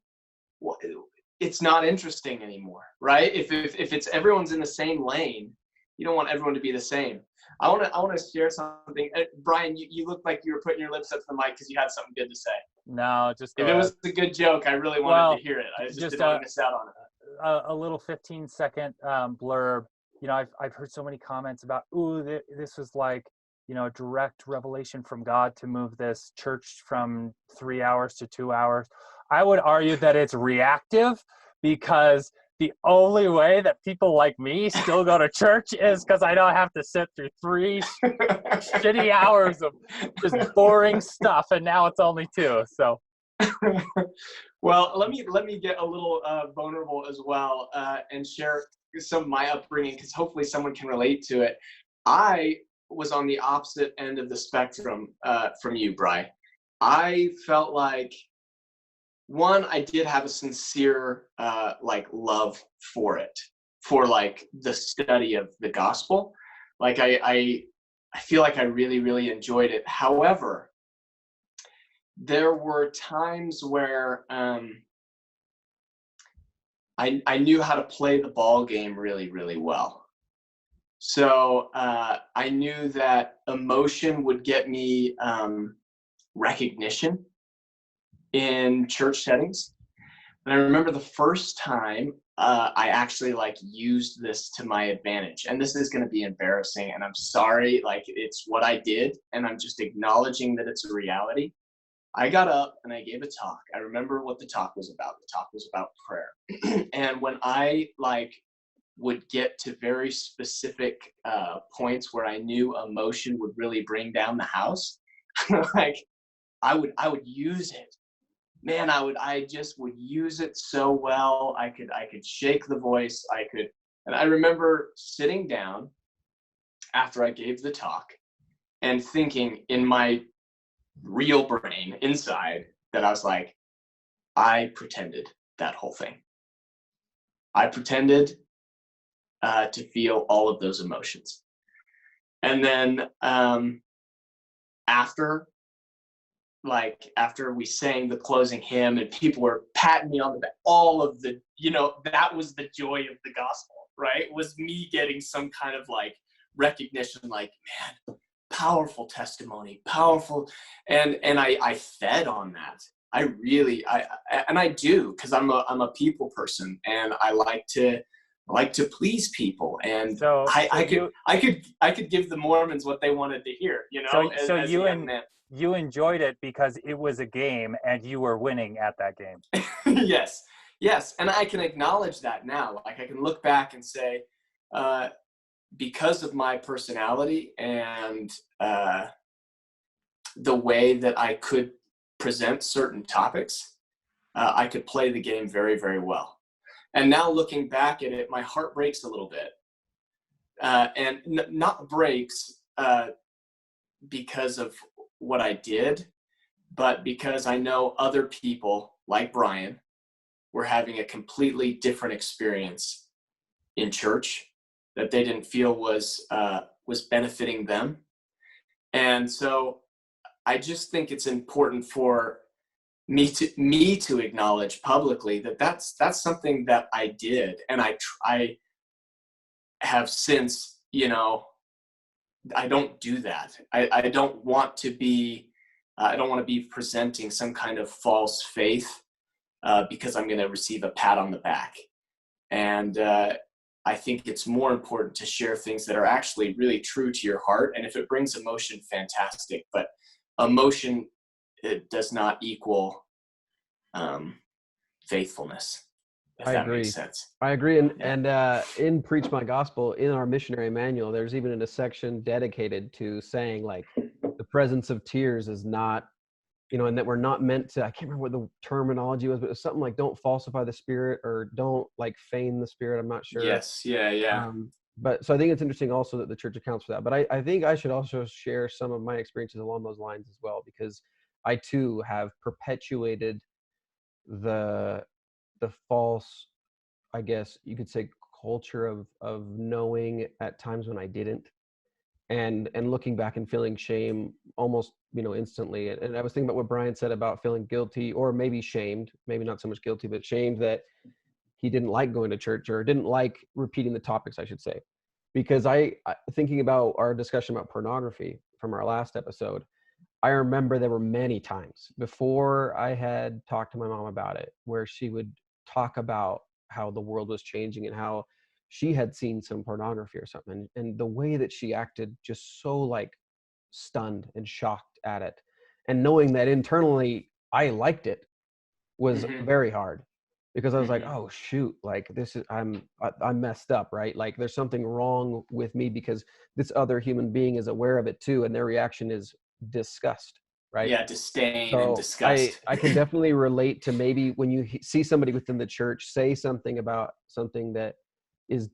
it's not interesting anymore, right? If it's everyone's in the same lane, you don't want everyone to be the same. I want to share something. Brian, you look like you were putting your lips up to the mic because you had something good to say. No, just go If it ahead. was a good joke, I really wanted Well, to hear it. I just just didn't want to miss out on it. a little 15-second blurb. You know, I've heard so many comments about, ooh, this was like, you know, direct revelation from God to move this church from 3 hours to 2 hours. I would argue that it's reactive, because the only way that people like me still go to church is because I don't have to sit through 3 shitty hours of just boring stuff, and now it's only 2. So Well, let me get a little vulnerable as well, and share some of my upbringing, because hopefully someone can relate to it. I was on the opposite end of the spectrum from you, Bri. I felt like, one, I did have a sincere like love for it, for like the study of the gospel. Like I feel like I really, really enjoyed it. However, there were times where I knew how to play the ball game really, really well. So I knew that emotion would get me recognition in church settings. And I remember the first time I actually like used this to my advantage. And this is going to be embarrassing, and I'm sorry, like it's what I did, and I'm just acknowledging that it's a reality. I got up and I gave a talk. I remember what the talk was about. The talk was about prayer. And when I like would get to very specific points where I knew emotion would really bring down the house, like I would use it. Man, I just would use it so well. I could shake the voice. And I remember sitting down after I gave the talk and thinking in my real brain inside that I was like, I pretended that whole thing. I pretended to feel all of those emotions. And then after we sang the closing hymn and people were patting me on the back, all of the, that was the joy of the gospel, right? Was me getting some kind of like recognition, like, man, powerful testimony, powerful. And I fed on that. I do, because I'm a people person, and I like to please people. And so I could give the Mormons what they wanted to hear, So as a young man. you enjoyed it because it was a game and you were winning at that game. Yes. And I can acknowledge that now. Like I can look back and say, because of my personality and the way that I could present certain topics, I could play the game very, very well. And now looking back at it, my heart breaks a little bit. And not breaks because of what I did, but because I know other people like Brian were having a completely different experience in church that they didn't feel was benefiting them. And so I just think it's important for me to acknowledge publicly that that's something that I did, and I have since, I don't do that. I don't want to be presenting some kind of false faith because I'm going to receive a pat on the back. And I think it's more important to share things that are actually really true to your heart. And if it brings emotion, fantastic. But emotion, it does not equal faithfulness. If I that agree. makes sense. I agree. And in Preach My Gospel, in our missionary manual, there's even a section dedicated to saying like the presence of tears is not, and that we're not meant to, I can't remember what the terminology was, but it was something like don't falsify the spirit or don't like feign the spirit. I'm not sure. Yes. Yeah. But so I think it's interesting also that the church accounts for that. But I think I should also share some of my experiences along those lines as well, because I too have perpetuated the false, I guess you could say, culture of knowing at times when I didn't, and looking back and feeling shame almost instantly. And I was thinking about what Brian said about feeling guilty, or maybe shamed, maybe not so much guilty, but shamed that he didn't like going to church or didn't like repeating the topics, I should say. Because I thinking about our discussion about pornography from our last episode, I remember there were many times before I had talked to my mom about it, where she would talk about how the world was changing and how she had seen some pornography or something. And the way that she acted, just so like stunned and shocked at it. And knowing that internally I liked it was Mhm. very hard, because I was like, Mhm. oh shoot, like this is, I'm messed up, right? Like there's something wrong with me, because this other human being is aware of it too, and their reaction is disgust, right? Yeah, disdain and So I disgust. I can definitely relate to maybe when you see somebody within the church say something about something that is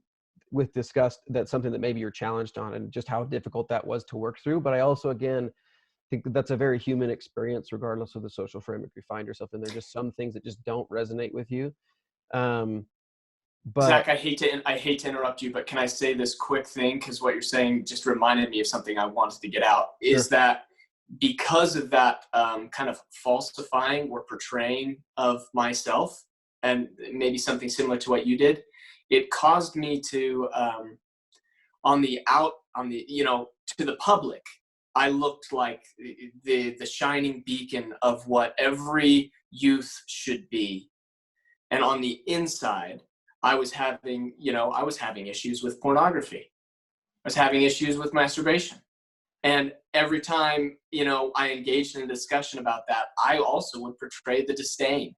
with disgust, that's something that maybe you're challenged on, and just how difficult that was to work through. But I also, again, think that that's a very human experience, regardless of the social framework you find yourself in. There's just some things that just don't resonate with you. Um, but Zach, I hate to interrupt you, but can I say this quick thing? Because what you're saying just reminded me of something I wanted to get out. Is sure, that because of that kind of falsifying or portraying of myself, and maybe something similar to what you did, it caused me to to the public, I looked like the shining beacon of what every youth should be, and on the inside I was having issues with pornography. I was having issues with masturbation. And every time, I engaged in a discussion about that, I also would portray the disdain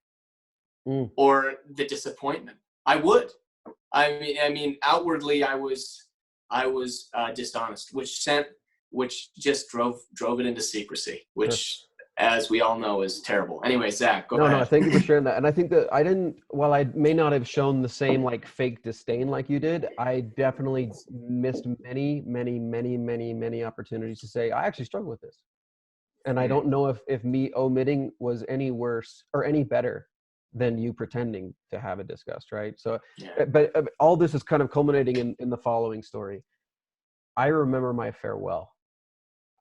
mm, or the disappointment. I would. I mean, outwardly, I was dishonest, which just drove it into secrecy, sure. which, as we all know, is terrible. Anyway, Zach, go No, ahead. thank you for sharing that. And I think that I didn't, while I may not have shown the same like fake disdain like you did, I definitely missed many, many, many, many, many opportunities to say, I actually struggle with this. And I Mm, don't know if me omitting was any worse or any better than you pretending to have a disgust, right? So, yeah. but all this is kind of culminating in the following story. I remember my farewell.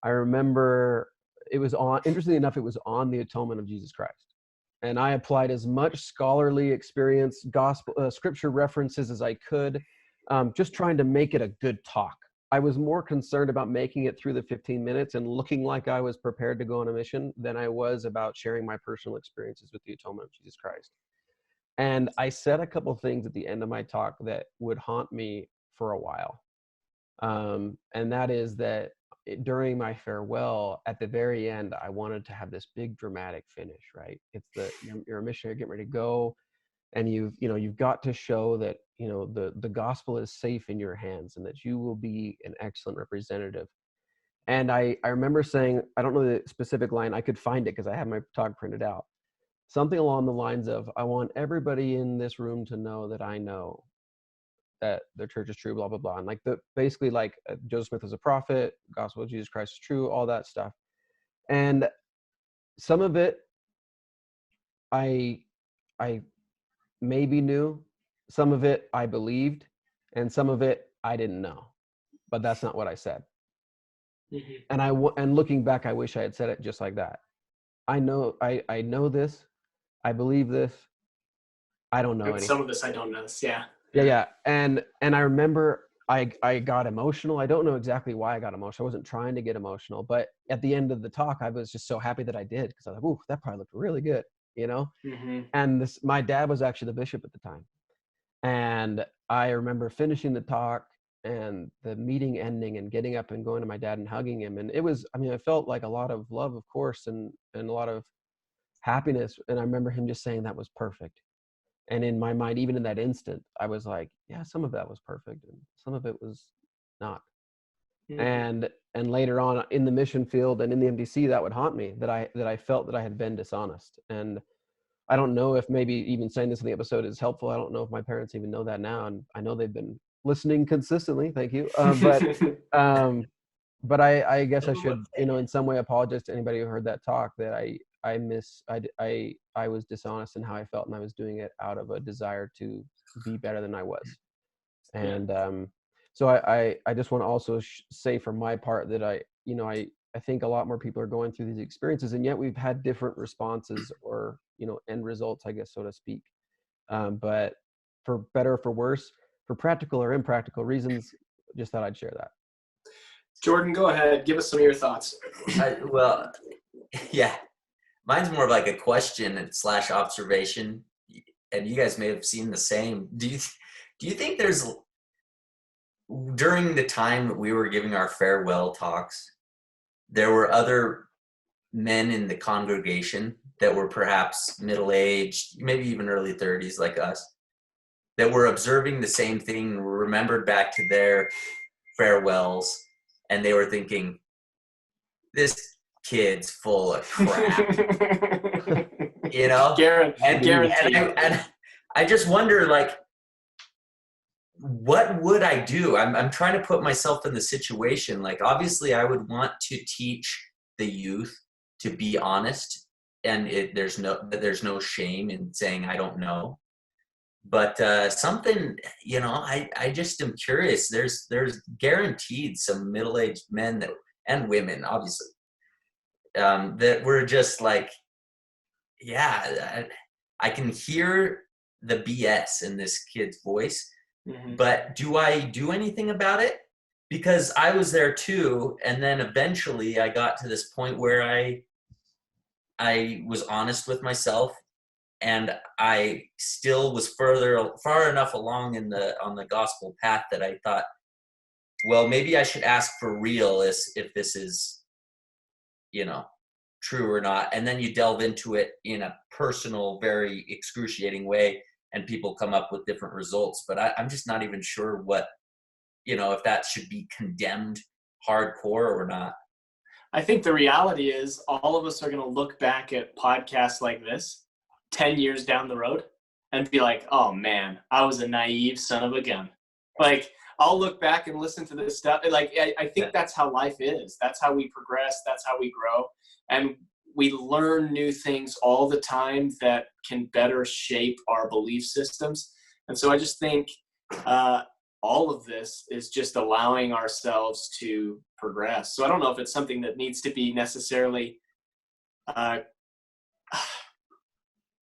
I remember it was on, interestingly enough, it was on the atonement of Jesus Christ. And I applied as much scholarly experience, gospel, scripture references as I could, just trying to make it a good talk. I was more concerned about making it through the 15 minutes and looking like I was prepared to go on a mission than I was about sharing my personal experiences with the atonement of Jesus Christ. And I said a couple of things at the end of my talk that would haunt me for a while. And that is that during my farewell, at the very end, I wanted to have this big dramatic finish, right? It's you're a missionary getting ready to go, and you've got to show that the gospel is safe in your hands and that you will be an excellent representative. And I remember saying, I don't know the specific line, I could find it because I have my talk printed out. Something along the lines of, I want everybody in this room to know that I know that their church is true, blah, blah, blah. And like basically like Joseph Smith was a prophet, gospel of Jesus Christ is true, all that stuff. And some of it I I maybe knew, some of it I believed, and some of it I didn't know. But that's not what I said. Mhm. And looking back, I wish I had said it just like that. I know this, I believe this, I don't know And some anything. of this I don't know. Yeah. Yeah, Yeah. yeah. And I remember I got emotional. I don't know exactly why I got emotional. I wasn't trying to get emotional, but at the end of the talk, I was just so happy that I did, because I was like, "Ooh, that probably looked really good," you know. Hmm. And my dad was actually the bishop at the time, and I remember finishing the talk and the meeting ending and getting up and going to my dad and hugging him, and it was, I mean, I felt like a lot of love, of course, and a lot of happiness. And I remember him just saying that was perfect. And in my mind, even in that instant, I was like, yeah, some of that was perfect and some of it was not. Hmm. And later on in the mission field and in the MDC, that would haunt me, that I felt that I had been dishonest. And I don't know if maybe even saying this in the episode is helpful. I don't know if my parents even know that now, and I know they've been listening consistently. Thank you. Um, but I guess I should, in some way apologize to anybody who heard that talk, that I was dishonest in how I felt, and I was doing it out of a desire to be better than I was. Yeah. And so I just want to also say from my part that I think a lot more people are going through these experiences, and yet we've had different responses, or end results, I guess, so to speak. But for better or for worse, for practical or impractical reasons, just thought I'd share that. Jordan, go ahead. Give us some of your thoughts. Well, yeah, mine's more of like a question / observation, and you guys may have seen the same. Do you think there's, during the time that we were giving our farewell talks, there were other men in the congregation that were perhaps middle-aged, maybe even early 30s like us, that were observing the same thing, remembered back to their farewells, and they were thinking, this kid's full of crap, you know? Guaranteed. And I just wonder, like, what would I do? I'm trying to put myself in the situation. Like, obviously I would want to teach the youth to be honest, and there's no shame in saying I don't know. But something, you know, I just am curious. There's guaranteed some middle-aged men that, and women, obviously, that were just like, yeah, I can hear the BS in this kid's voice, but do I do anything about it? Because I was there too, and then eventually I got to this point where I was honest with myself, and I still was far enough along on the gospel path that I thought, well, maybe I should ask for real if this is, you know, true or not. And then you delve into it in a personal, very excruciating way, and people come up with different results. But I'm just not even sure what, you know, if that should be condemned hardcore or not. I think the reality is all of us are going to look back at podcasts like this 10 years down the road and be like, oh man, I was a naive son of a gun. Like, I'll look back and listen to this stuff. Like, I think that's how life is. That's how we progress. That's how we grow. And we learn new things all the time that can better shape our belief systems. And so I just think all of this is just allowing ourselves to progress. So I don't know if it's something that needs to be necessarily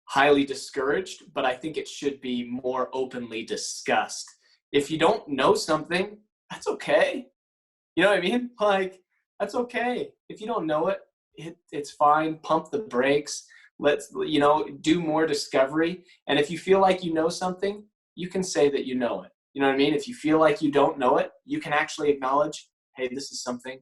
highly discouraged, but I think it should be more openly discussed. If you don't know something, that's okay. You know what I mean? Like, that's okay. If you don't know it, it's fine. Pump the brakes. Let's, you know, do more discovery. And if you feel like you know something, you can say that you know it. You know what I mean? If you feel like you don't know it, you can actually acknowledge, hey, this is something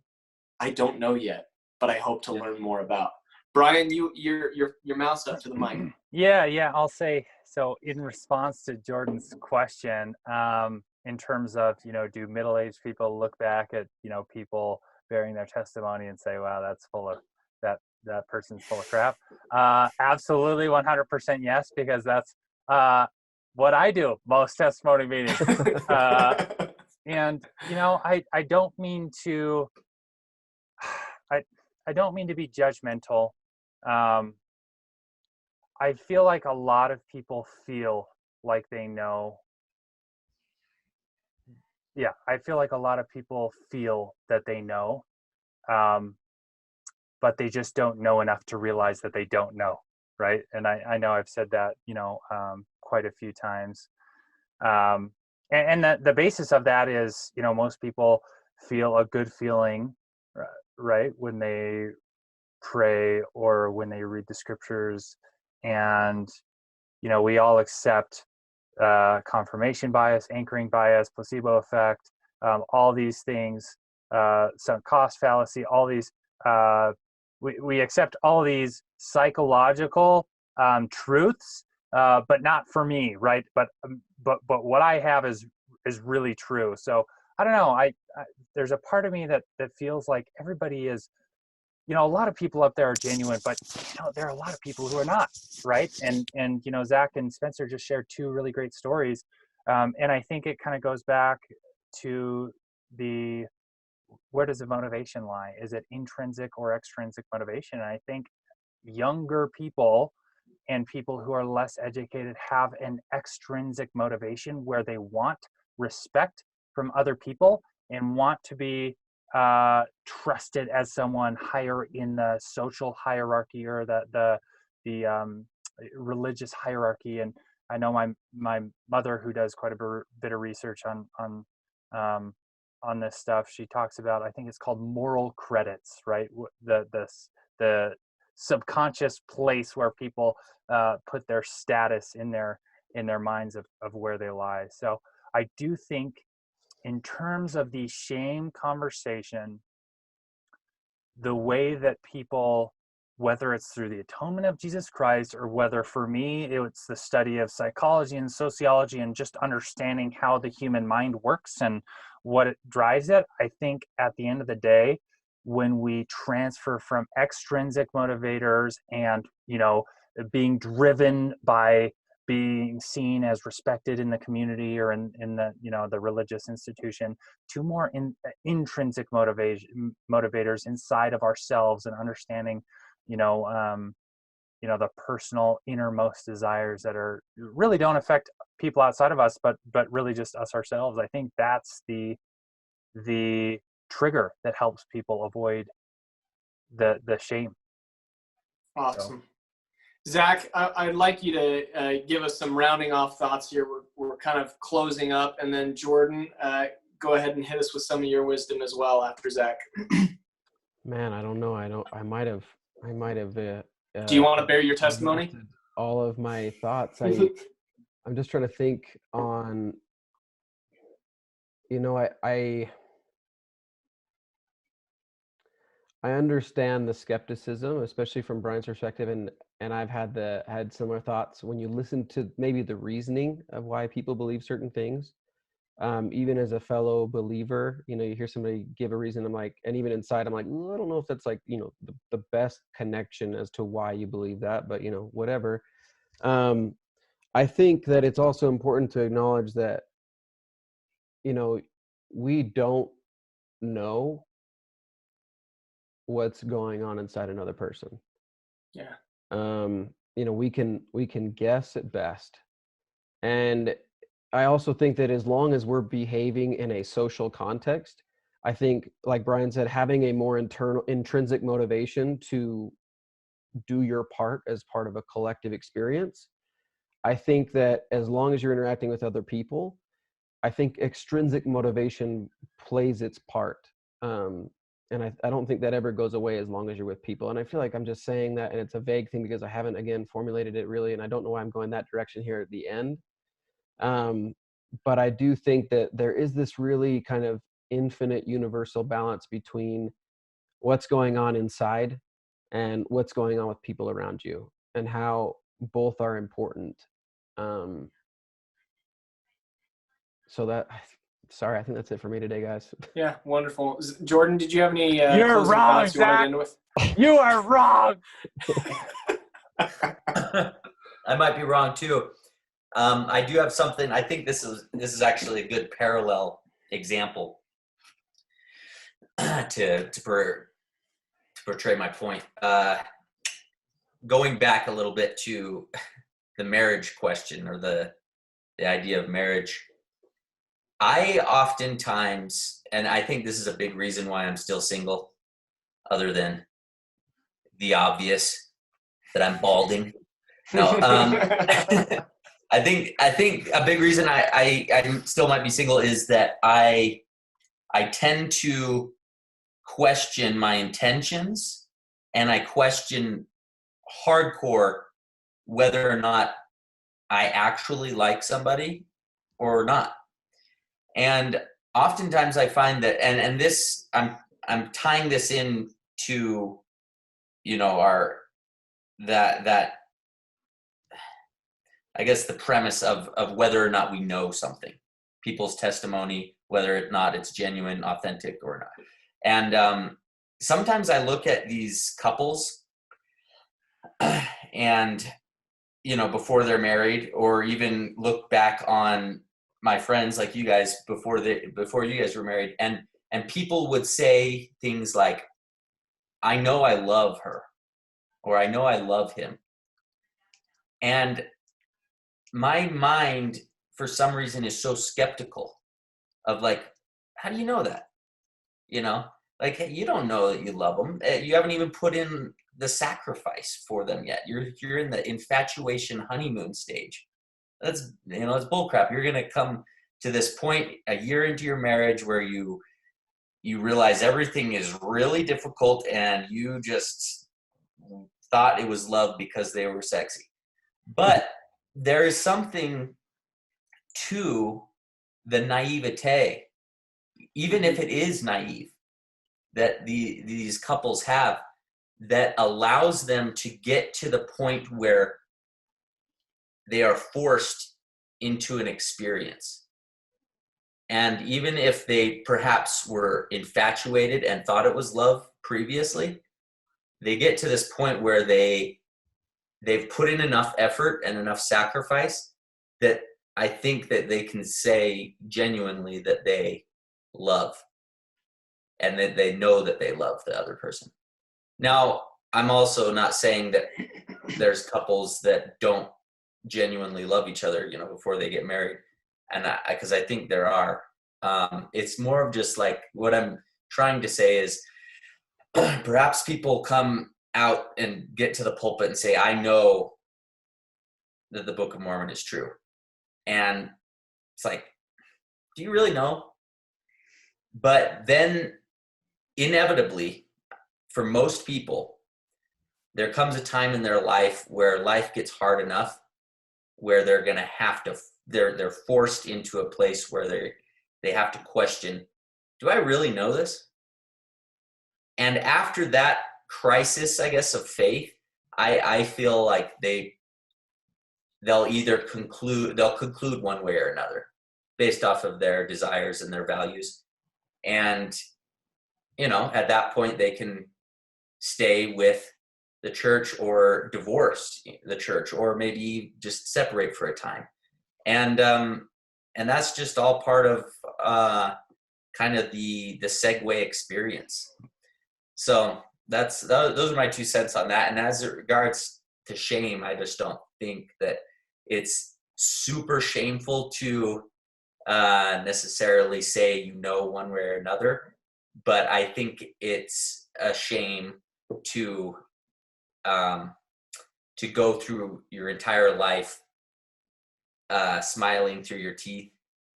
I don't know yet, but I hope to learn more about. Brian, your mouth's up to the mic. Yeah, I'll say, so in response to Jordan's question, in terms of, you know, do middle-aged people look back at, you know, people bearing their testimony and say, wow, that's full of, that person's full of crap? Absolutely, 100% yes, because that's what I do most testimony meetings. And, you know, I don't mean to, I don't mean to be judgmental. I feel like a lot of people feel like they know. Yeah, I feel like a lot of people feel that they know, but they just don't know enough to realize that they don't know, right? And I know I've said that, you know, quite a few times. And the basis of that is, you know, most people feel a good feeling, right, when they pray or when they read the scriptures. And, you know, we all accept confirmation bias, anchoring bias, placebo effect, all these things, sunk cost fallacy, all these, we accept all these psychological truths, but not for me, right? But what I have is really true. So I don't know. I there's a part of me that feels like everybody is, you know, a lot of people up there are genuine, but, you know, there are a lot of people who are not, right? And you know, Zach and Spencer just shared two really great stories, and I think it kind of goes back to where does the motivation lie? Is it intrinsic or extrinsic motivation? And I think younger people and people who are less educated have an extrinsic motivation where they want respect from other people and want to be trusted as someone higher in the social hierarchy or the religious hierarchy. And I know my mother, who does quite a bit of research on on this stuff. She talks about, I think it's called moral credits, right? The subconscious place where people put their status in their minds of where they lie. So I do think, in terms of the shame conversation, the way that people, whether it's through the atonement of Jesus Christ, or whether for me it's the study of psychology and sociology and just understanding how the human mind works and what it drives it, I think at the end of the day, when we transfer from extrinsic motivators and, being driven by being seen as respected in the community or in the, the religious institution, to more intrinsic motivators inside of ourselves, and understanding, the personal innermost desires that are really don't affect people outside of us, but really just us ourselves. I think that's the trigger that helps people avoid the shame. Awesome. Zach, I'd like you to give us some rounding off thoughts here. We're kind of closing up, and then Jordan, go ahead and hit us with some of your wisdom as well after Zach. Man, I don't know. I might have. Do you want to bear your testimony? All of my thoughts. I'm just trying to think on. I understand the skepticism, especially from Brian's perspective, and I've had similar thoughts when you listen to maybe the reasoning of why people believe certain things. Even as a fellow believer, you hear somebody give a reason, I'm like, and even inside, I'm like, I don't know if that's like, the best connection as to why you believe that, but whatever. I think that it's also important to acknowledge that, we don't know what's going on inside another person. Yeah. We can guess at best. And I also think that as long as we're behaving in a social context, I think, like Brian said, having a more intrinsic motivation to do your part as part of a collective experience. I think that as long as you're interacting with other people, I think extrinsic motivation plays its part. And I don't think that ever goes away as long as you're with people. And I feel like I'm just saying that, and it's a vague thing because I haven't, again, formulated it really, and I don't know why I'm going that direction here at the end. But I do think that there is this really kind of infinite universal balance between what's going on inside and what's going on with people around you, and how both are important. Sorry, I think that's it for me today, guys. Yeah, wonderful. Jordan, did you have any You're closing wrong, thoughts you wanted to end with? You are wrong. I might be wrong too. I do have something. I think this is actually a good parallel example to portray my point. Going back a little bit to the marriage question, or the idea of marriage, I oftentimes, and I think this is a big reason why I'm still single, other than the obvious that I'm balding. No, I think a big reason I still might be single is that I tend to question my intentions, and I question hardcore whether or not I actually like somebody or not. And oftentimes I find that, and this, I'm tying this in to, that I guess the premise of whether or not we know something, people's testimony, whether or not it's genuine, authentic or not. And sometimes I look at these couples and, before they're married, or even look back on my friends like you guys before you guys were married, and people would say things like, I know I love her, or I know I love him. And my mind, for some reason, is so skeptical of, like, how do you know that? Like, you don't know that you love them. You haven't even put in the sacrifice for them yet. You're in the infatuation honeymoon stage. That's, it's bullcrap. You're going to come to this point a year into your marriage where you you realize everything is really difficult and you just thought it was love because they were sexy. But there is something to the naivete, even if it is naive, that these couples have, that allows them to get to the point where they are forced into an experience. And even if they perhaps were infatuated and thought it was love previously, they get to this point where they've put in enough effort and enough sacrifice that I think that they can say genuinely that they love, and that they know that they love the other person. Now, I'm also not saying that there's couples that don't genuinely love each other, before they get married, and because I think there are. It's more of just like, what I'm trying to say is, perhaps people come out and get to the pulpit and say, I know that the Book of Mormon is true. And it's like, do you really know? But then inevitably, for most people, there comes a time in their life where life gets hard enough where they're going to have to, they're forced into a place where they have to question, do I really know this? And after that crisis, I guess, of faith, I feel like they'll conclude one way or another based off of their desires and their values. And, at that point, they can stay with the church or divorce the church, or maybe just separate for a time. And that's just all part of kind of the segue experience. So those are my 2 cents on that. And as it regards to shame, I just don't think that it's super shameful to necessarily say one way or another, but I think it's a shame to go through your entire life smiling through your teeth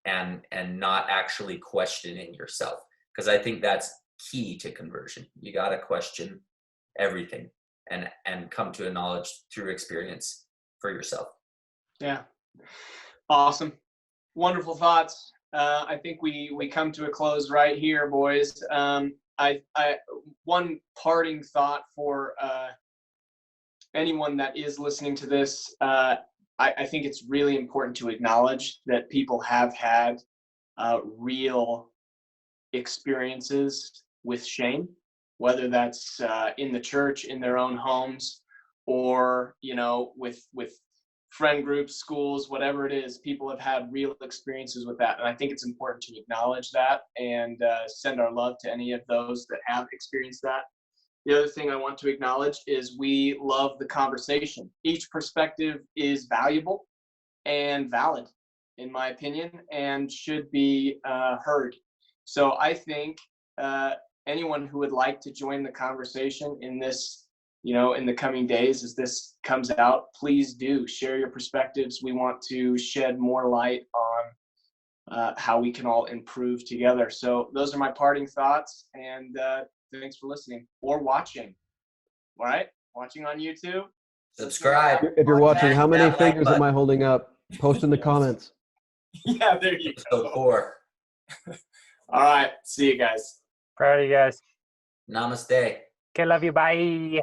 and not actually questioning yourself, because I think that's key to conversion. You got to question everything and come to a knowledge through experience for yourself. Yeah. Awesome. Wonderful thoughts. I think we come to a close right here, boys. One parting thought for anyone that is listening to this, I think it's really important to acknowledge that people have had real experiences with shame, whether that's in the church, in their own homes, or with friend groups, schools, whatever it is. People have had real experiences with that, and I think it's important to acknowledge that and send our love to any of those that have experienced that. The other thing I want to acknowledge is we love the conversation. Each perspective is valuable and valid, in my opinion, and should be heard. So I think anyone who would like to join the conversation in this, in the coming days as this comes out, please do share your perspectives. We want to shed more light on how we can all improve together. So those are my parting thoughts, and thanks for listening or watching. All right, watching on YouTube. Subscribe. If you're watching, how many that like fingers am I holding up? Post in the comments. Yeah, there you go. Episode 4. All right, see you guys. Proud of you guys. Namaste. Okay, love you. Bye.